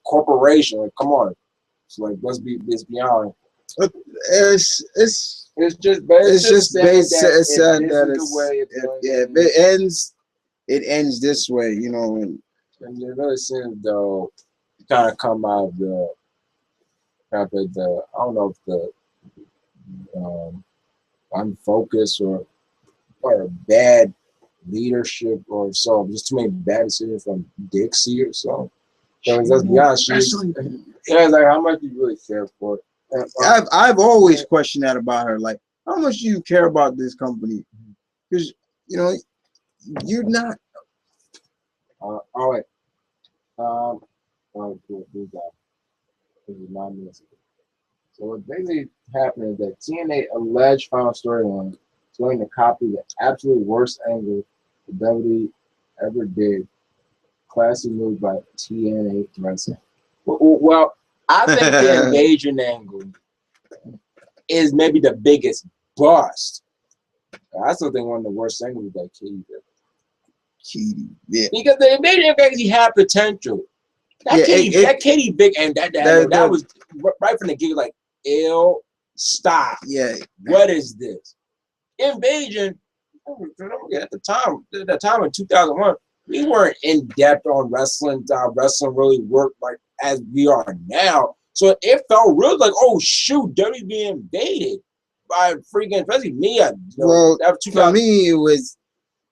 Corporation, like, come on. It's like, let's be honest. It's just sad that it ends this way, and it really seems though kind of come out of the I don't know if the unfocused or bad leadership or so, just too many bad decisions from Dixie or so. Because let's be honest, it's like, how much do you really care for it? I've always questioned that about her. Like, how much do you care about this company? Because you're not. All right. This is 9 minutes ago. So what basically happened is that TNA alleged final storyline going to copy the absolute worst angle the WWE ever did. Classy move by TNA Wrestling. Well, I think the invasion angle is maybe the biggest bust. I still think one of the worst angles that Katie did. Yeah. Because the invasion angle had potential. That Katie big and that was right from the gig. Like, stop. Yeah. What is this? Invasion. At the time in 2001, we weren't in depth on wrestling. Wrestling really worked like as we are now. So it felt real like, oh shoot, WWE being invaded by freaking, especially me. For me, it was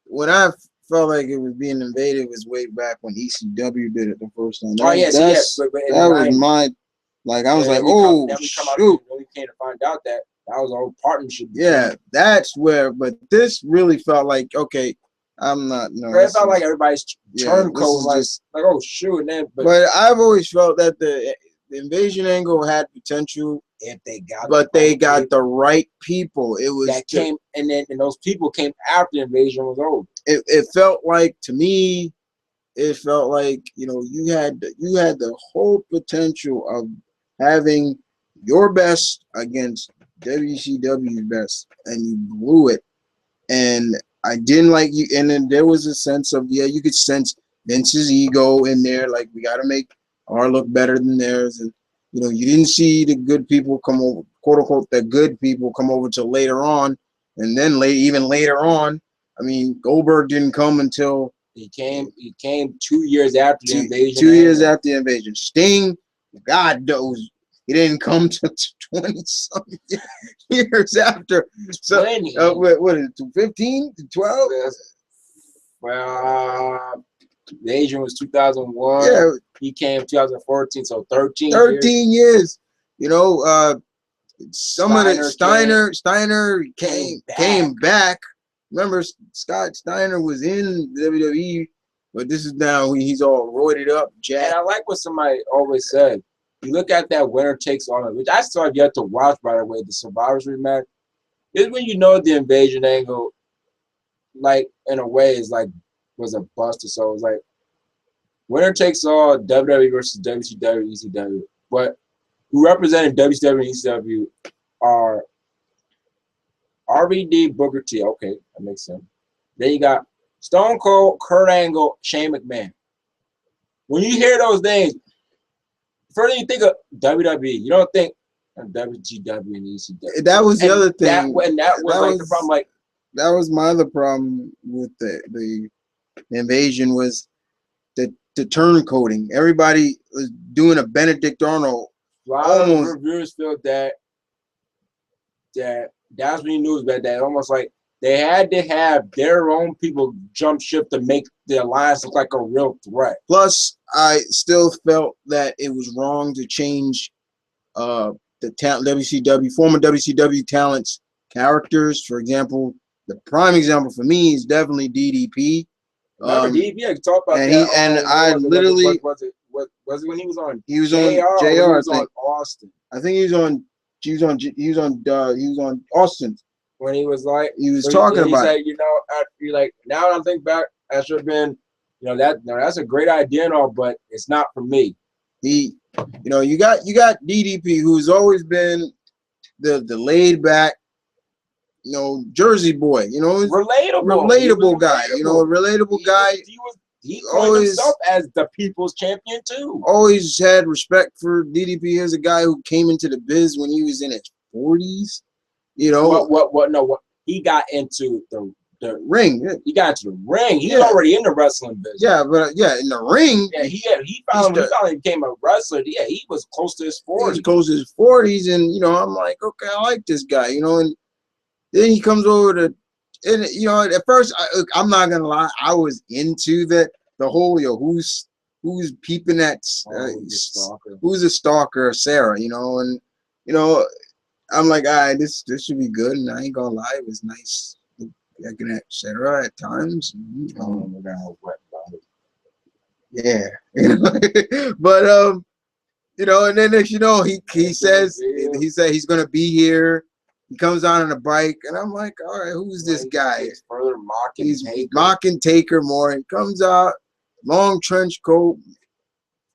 when I felt like it was being invaded. It was way back when ECW did it the first time. That was my, like, I was like, oh shoot. We came to find out that That was a whole partnership. Yeah, that's where. But this really felt like, okay, I'm not. No, It felt like everybody's turncoat, like oh shoot, and then. But I've always felt that the invasion angle had potential if they got, but they got the right people. It was that came, and those people came after the invasion was over. It felt like, to me, it felt like, you know, you had the whole potential of having your best against WCW's best, and you blew it. And I didn't like you. And then there was a sense of, yeah, you could sense Vince's ego in there. Like, we got to make our look better than theirs. And, you know, you didn't see the good people come over, quote unquote, the good people come over till later on. And then even later on, I mean, Goldberg didn't come until he came 2 years after the invasion. 2 years after the invasion. Sting, God knows, he didn't come to 20-something years after. So, what is it, 15, 12? Well, the Asian was 2001. Yeah. He came 2014, so 13 years. You know, some of the Steiner came back. Remember, Scott Steiner was in WWE, but this is now he's all roided up, jacked. And I like what somebody always said. You look at that winner takes all, which I still have yet to watch, by the way, the Survivors rematch. Is when you know the invasion angle, like, in a way, is like was a bust or so. It was like winner takes all, WWE versus WCW, ECW. But who represented WCW and ECW are RVD, Booker T. Okay, that makes sense. Then you got Stone Cold, Kurt Angle, Shane McMahon. When you hear those names, first thing you think of WWE. You don't think WCW and ECW. That was the other thing. That was the problem. Like, that was my other problem with the invasion was the turncoating. Everybody was doing a Benedict Arnold. A lot of reviewers feel that that's when you knew that almost like they had to have their own people jump ship to make the alliance look like a real threat. Plus, I still felt that it was wrong to change the former WCW talents' characters. For example, the prime example for me is definitely DDP. DDP, I talk about that. And I literally was it when he was on? He was on JR. He was on Austin. I think he was on Austin. When he was like, he was talking about, said, you know, you're like, now I think back, I should have been, you know, that's a great idea and all, but it's not for me. You know, you got DDP, who's always been the laid back, you know, Jersey boy, you know, relatable guy, you know, a relatable guy. He called himself as the people's champion too. Always had respect for DDP as a guy who came into the biz when he was in his 40s. You know what he got into the ring. Yeah. He got into the ring. He was already in the wrestling business. Yeah, but in the ring. Yeah, he finally became a wrestler. Yeah, he was close to his 40s. He was close to his 40s, and you know, I'm like, okay, I like this guy, you know, and then he comes over to, and you know, at first, I'm not gonna lie, I was into the whole, you know, who's peeping at, who's a stalker, Sarah, you know, and you know, I'm like, all right, this should be good, and I ain't gonna lie, it was nice looking at Sarah at times. Yeah, but you know, and then next, you know, he says he's gonna be here. He comes on a bike, and I'm like, all right, who's this guy? He's mocking Taker more. He comes out, long trench coat,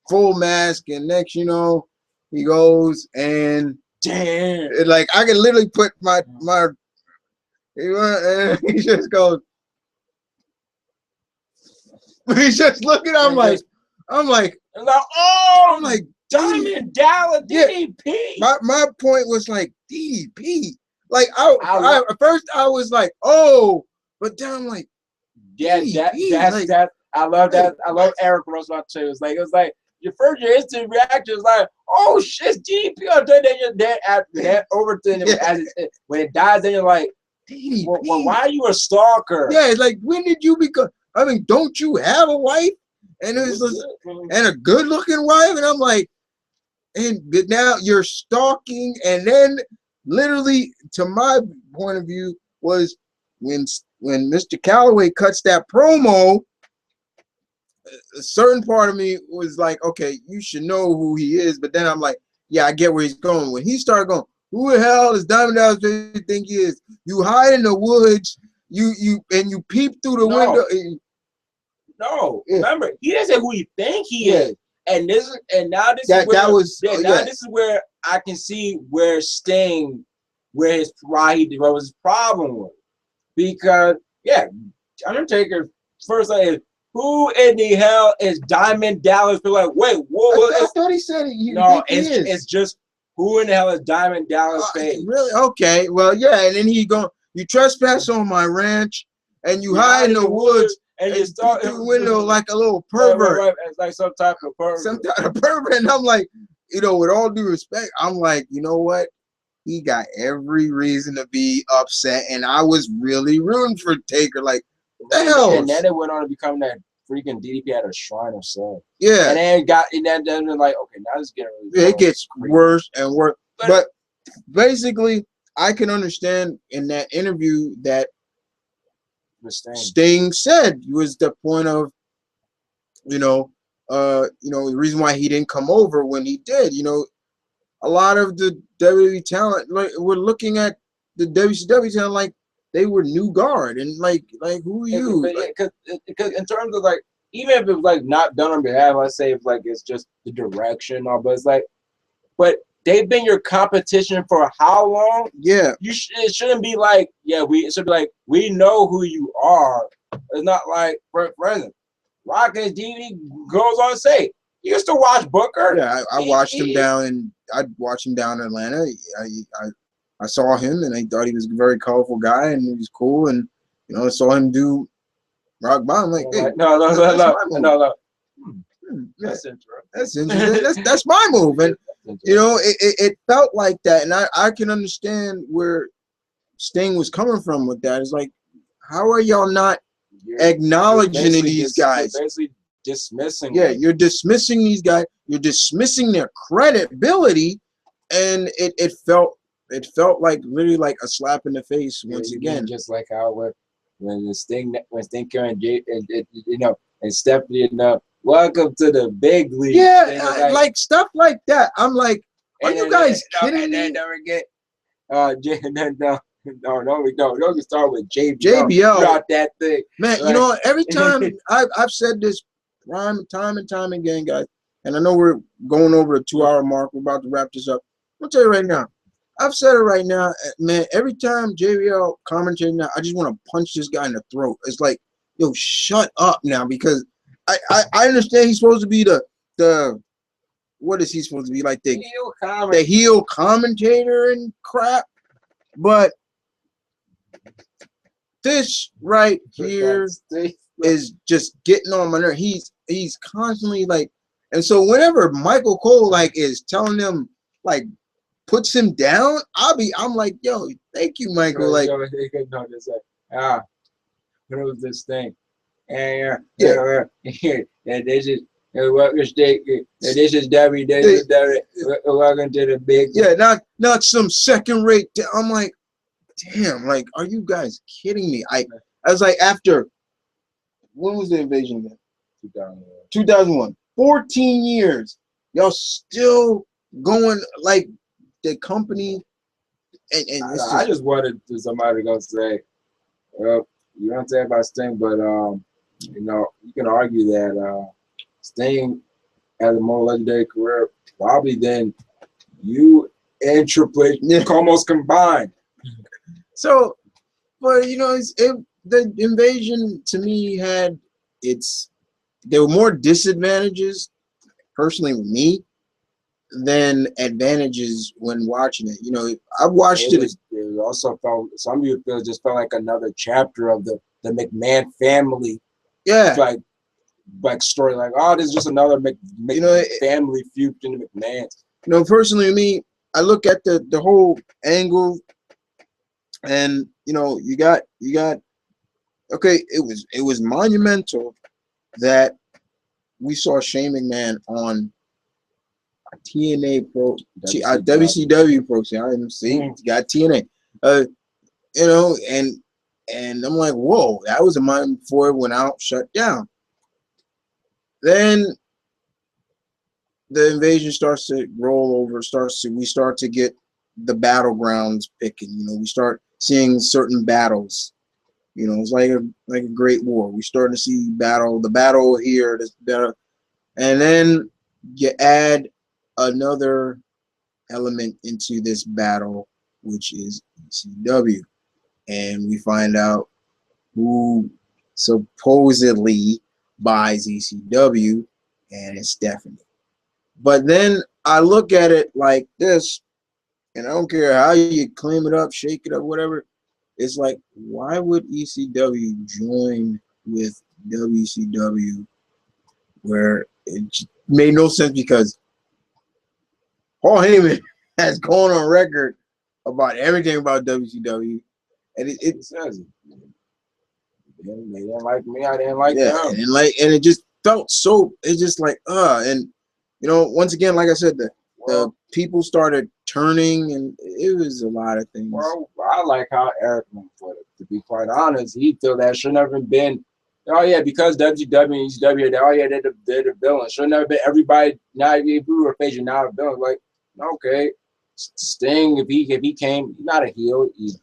full mask, and next, you know, he goes and damn, like I can literally put my he just goes. He's just looking. I'm like, Diamond Dallas, DDP. My point was like DDP. Like at first I was like, oh, but then I'm like, that I love that. I love Eric Roosevelt too. It was like your instant reaction is like, oh shit, it's DDP. Then you're dead after that over to when it dies, then you're like, DDP. Well, why are you a stalker? Yeah, it's like, when did you become? I mean, don't you have a wife? And it was and a good-looking wife, and I'm like, and now you're stalking, and then literally, to my point of view, was when Mr. Calloway cuts that promo. A certain part of me was like, okay, you should know who he is. But then I'm like, yeah, I get where he's going. When he started going, who the hell is Diamond Dallas Page think he is? You hide in the woods, you peep through the window. No, Yeah. remember, he didn't say who he think he Yeah. is. And this is where I can see where Sting, where what his problem was. Because Undertaker first like, who in the hell is Diamond Dallas? People like, wait, what? I thought he said it. It's just who in the hell is Diamond Dallas Page? Really? Okay. Well, yeah. And then you trespass on my ranch, and you hide in the woods, and you start through the window like a little pervert. Right. It's like some type of pervert. And I'm like, with all due respect, I'm like, you know what? He got every reason to be upset, and I was really rooting for Taker. Like, what the hell? And then it went on to become that freaking DDP at a shrine of self. Yeah. And then like, okay, now it's getting really it gets worse and worse. But basically, I can understand in that interview that Sting said was the point of, the reason why he didn't come over when he did. A lot of the WWE talent, like, we're looking at the WCW talent like they were new guard, and like who are you? Because in terms of like, even if it was like not done on behalf, let's say if like it's just the direction, or but it's like, but they've been your competition for how long? Yeah, it shouldn't be like, it should be like, we know who you are. It's not like, for instance, Rock and DVD goes on to say, you used to watch Booker. Yeah, I watched him down, and I'd watch him down in Atlanta. I saw him, and I thought he was a very colorful guy, and he was cool. And I saw him do Rock Bottom. Like, hey, no. That's interesting. That's my move, and it felt like that, and I can understand where Sting was coming from with that. It's like, how are y'all not acknowledging these guys? You're basically dismissing. Yeah, you're dismissing these guys. You're dismissing their credibility, and it felt like literally like a slap in the face once again. Just like how when Sting came and Stephanie welcome to the big league. Yeah, like stuff like that. I'm like, are you guys kidding me? Don't start with JBL. JBL got that thing, man. Like, every time I've said this time and time again, guys, and I know we're going over the 2-hour mark. We're about to wrap this up. I'll tell you right now. I've said it right now, man. Every time JBL commentating now, I just want to punch this guy in the throat. It's like, yo, shut up now, because I understand he's supposed to be the what is he supposed to be, like the heel commentator and crap, but this right here is just getting on my nerve. He's constantly like, and so whenever Michael Cole like is telling him, like, puts him down, I'm like, yo, thank you, Michael. Like, when it was this thing, and this is what mistake. This is W. Welcome to the big. Yeah, not some second rate. I'm like, damn, like, are you guys kidding me? I was like, after, when was the invasion again? 2001. 14 years. Y'all still going like the company. And I just wanted somebody to go say, well, you don't say about Sting, but you can argue that Sting has a more legendary career probably than you and Triple H almost combined. So, but the invasion to me there were more disadvantages personally with me than advantages when watching it. I watched it. It also felt, some of you feel it just felt like another chapter of the McMahon family. Yeah. Like story, like, oh, this is just another family feud in the McMahons. Personally to me, I look at the whole angle, and you got okay, it was monumental that we saw Shane McMahon on TNA Pro, WCW Pro. See, I didn't see. Got TNA. You know, and I'm like, whoa, that was a month before it went out, shut down. Then the invasion starts to roll over. We start to get the battlegrounds picking. You know, we start seeing certain battles. You know, it's like a great war. We start to see the battle here, this battle, and then you add another element into this battle, which is ECW, and we find out who supposedly buys ECW, and it's Stephanie. But then I look at it like this, and I don't care how you claim it up, shake it up, whatever. It's like, why would ECW join with WCW, where it made no sense, because Paul Heyman has gone on record about everything about WCW, and it says it. They didn't like me. I didn't like them. And it just felt so. It's just like and you know, once again, like I said, the people started turning, and it was a lot of things. Well, I like how Eric went for it. To be quite honest, he felt that should never been. Oh yeah, because WCW and ECW, oh yeah, they're the villain. Should never been everybody. Now if we were facing now a villain, like okay, Sting, if he came, he's not a heel. He's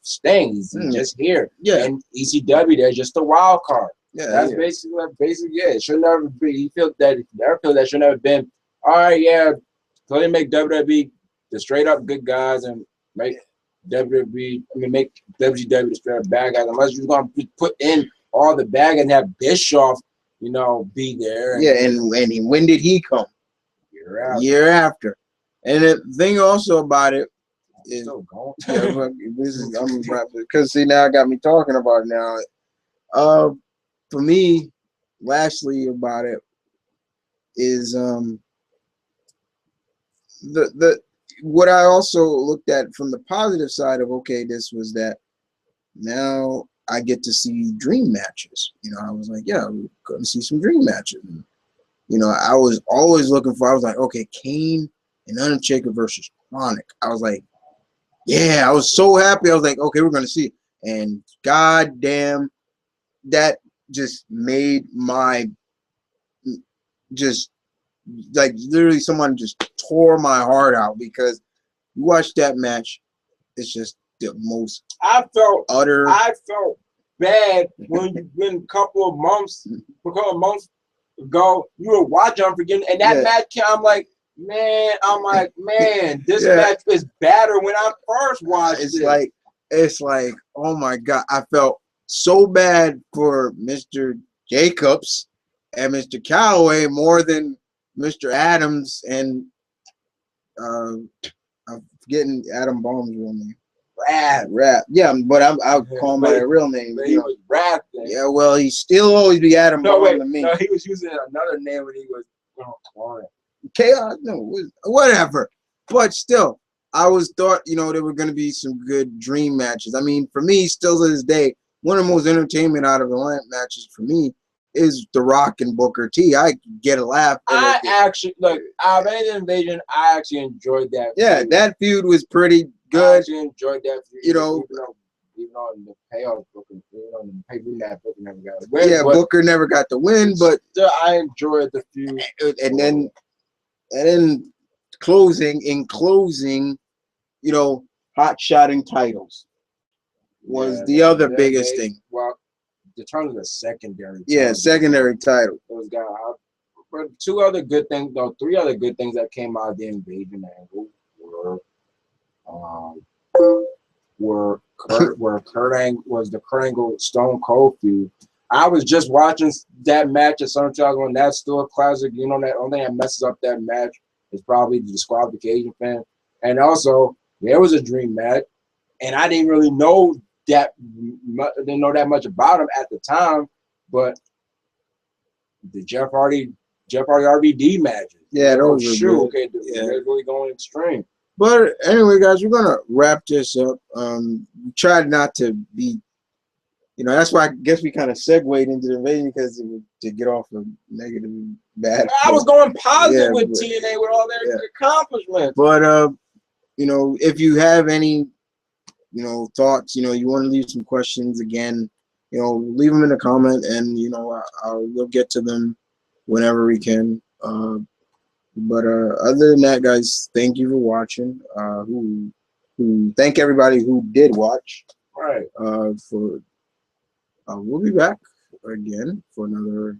Sting. He's just here. Yeah. And ECW, they're just a wild card. Yeah. That's basically. Yeah. It should never be. He felt that. Never feel that should never been. All right. Yeah. So they make WWE the straight up good guys and make WWE. I mean, make WCW the straight up bad guys. Unless you're gonna put in all the bag and have Bischoff, you know, be there. Yeah. And when did he come? Year after. And the thing also about it is, because see, now I got me talking about it now. For me, lastly about it is the what I also looked at from the positive side of, okay, this was that now I get to see dream matches. You know, I was like, yeah, we're going to see some dream matches. And, you know, I was always looking for. I was like, okay, Kane and Undertaker versus Chronic. I was like, yeah, I was so happy. I was like, okay, we're gonna see it. And goddamn, that just made my just like literally someone just tore my heart out, because you watch that match, it's just the most I felt bad when a couple of months ago you were watching, I'm forgetting, and that match came, I'm like, man, this match is better when I first watched it. It's like, oh my God, I felt so bad for Mr. Jacobs and Mr. Calloway more than Mr. Adams and I'm forgetting Adam Baum's real name. Rap. Yeah, but I'll call him by a real name. He was Rap then. Yeah, well, he still always be Adam Baum to me. No, he was using another name when he was on it. Chaos, no, whatever. But still, I thought, you know, there were going to be some good dream matches. I mean, for me, still to this day, one of the most entertainment out of the lamp matches for me is The Rock and Booker T. I get a laugh. I actually, look, out of any invasion, I actually enjoyed that. Yeah, feud. That feud was pretty good. I actually enjoyed that feud. You know, even on the payoff Booker, on the pay-per-view that Booker never got to win. Yeah, Booker never got the win, but still, I enjoyed the feud. And then closing, you know, hot-shotting titles was the other biggest thing. Well, the terms of the secondary. Yeah, secondary title. Those guys. But three other good things that came out of the invasion angle were Kurt Angle was the Kurt Angle Stone Cold feud. I was just watching that match at Sunshine when that's still a classic. You know, that only thing that messes up that match is probably the disqualification fan. And also, there was a dream match, and I didn't really know that much about him at the time, but the Jeff Hardy RVD matches. Yeah, those were good. Okay, they're really going extreme. But anyway, guys, we're gonna wrap this up. We tried not to be you know, that's why I guess we kind of segued into the invasion because to get off of negative bad. I was going positive Yeah, with but- TNA with all their yeah. accomplishments. But you know, if you have any, you know, thoughts, you know, you want to leave some questions again, you know, leave them in the comment, and you know, we'll get to them whenever we can. But other than that, guys, thank you for watching. Who thank everybody who did watch. Right. For we'll be back again for another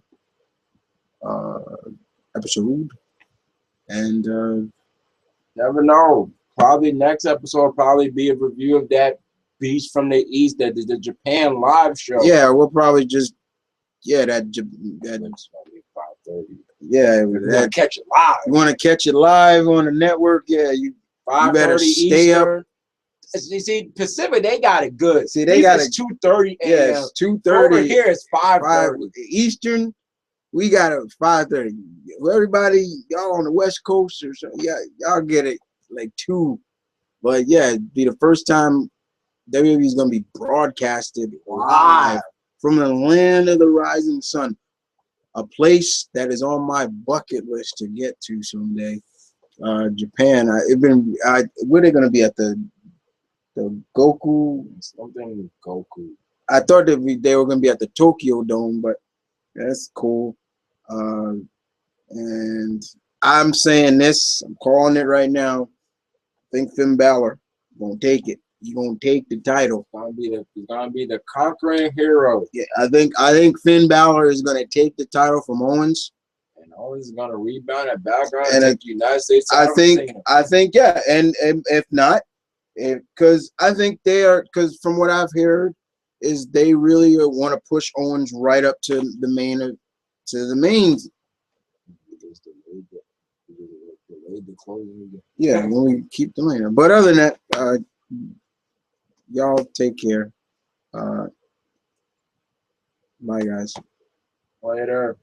episode, and Never know. Probably next episode will probably be a review of that Beast from the East, that the Japan live show. yeah, we'll probably just that It's gonna be 5:30. yeah We're gonna that catch it live. you want to catch it live on the network. Yeah, you 5:30 better stay up. Eastern. You see, Pacific, they got it good. See, they got it's it. 2:30 a.m. Yes, Over 2:30. here it's 5:30. Eastern. We got it 5:30. Everybody, y'all on the West Coast or so, yeah, y'all get it like 2. But yeah, it'd be the first time WWE is gonna be broadcasted live from the land of the rising sun, a place that is on my bucket list to get to someday. Japan. Where they gonna be at the Goku? Something Goku. I thought they were gonna be at the Tokyo Dome, but that's cool. And I'm saying this, I'm calling it right now. I think Finn Balor gonna take it. He's gonna take the title. He's gonna be the conquering hero. Yeah, I think Finn Balor is gonna take the title from Owens. And Owens is gonna rebound at background And and take the United States title. I think yeah, and if not, because I think they are, because from what I've heard, is they really want to push Owens right up to the main. Yeah, when we keep doing it. But other than that, y'all take care. Bye, guys. Later.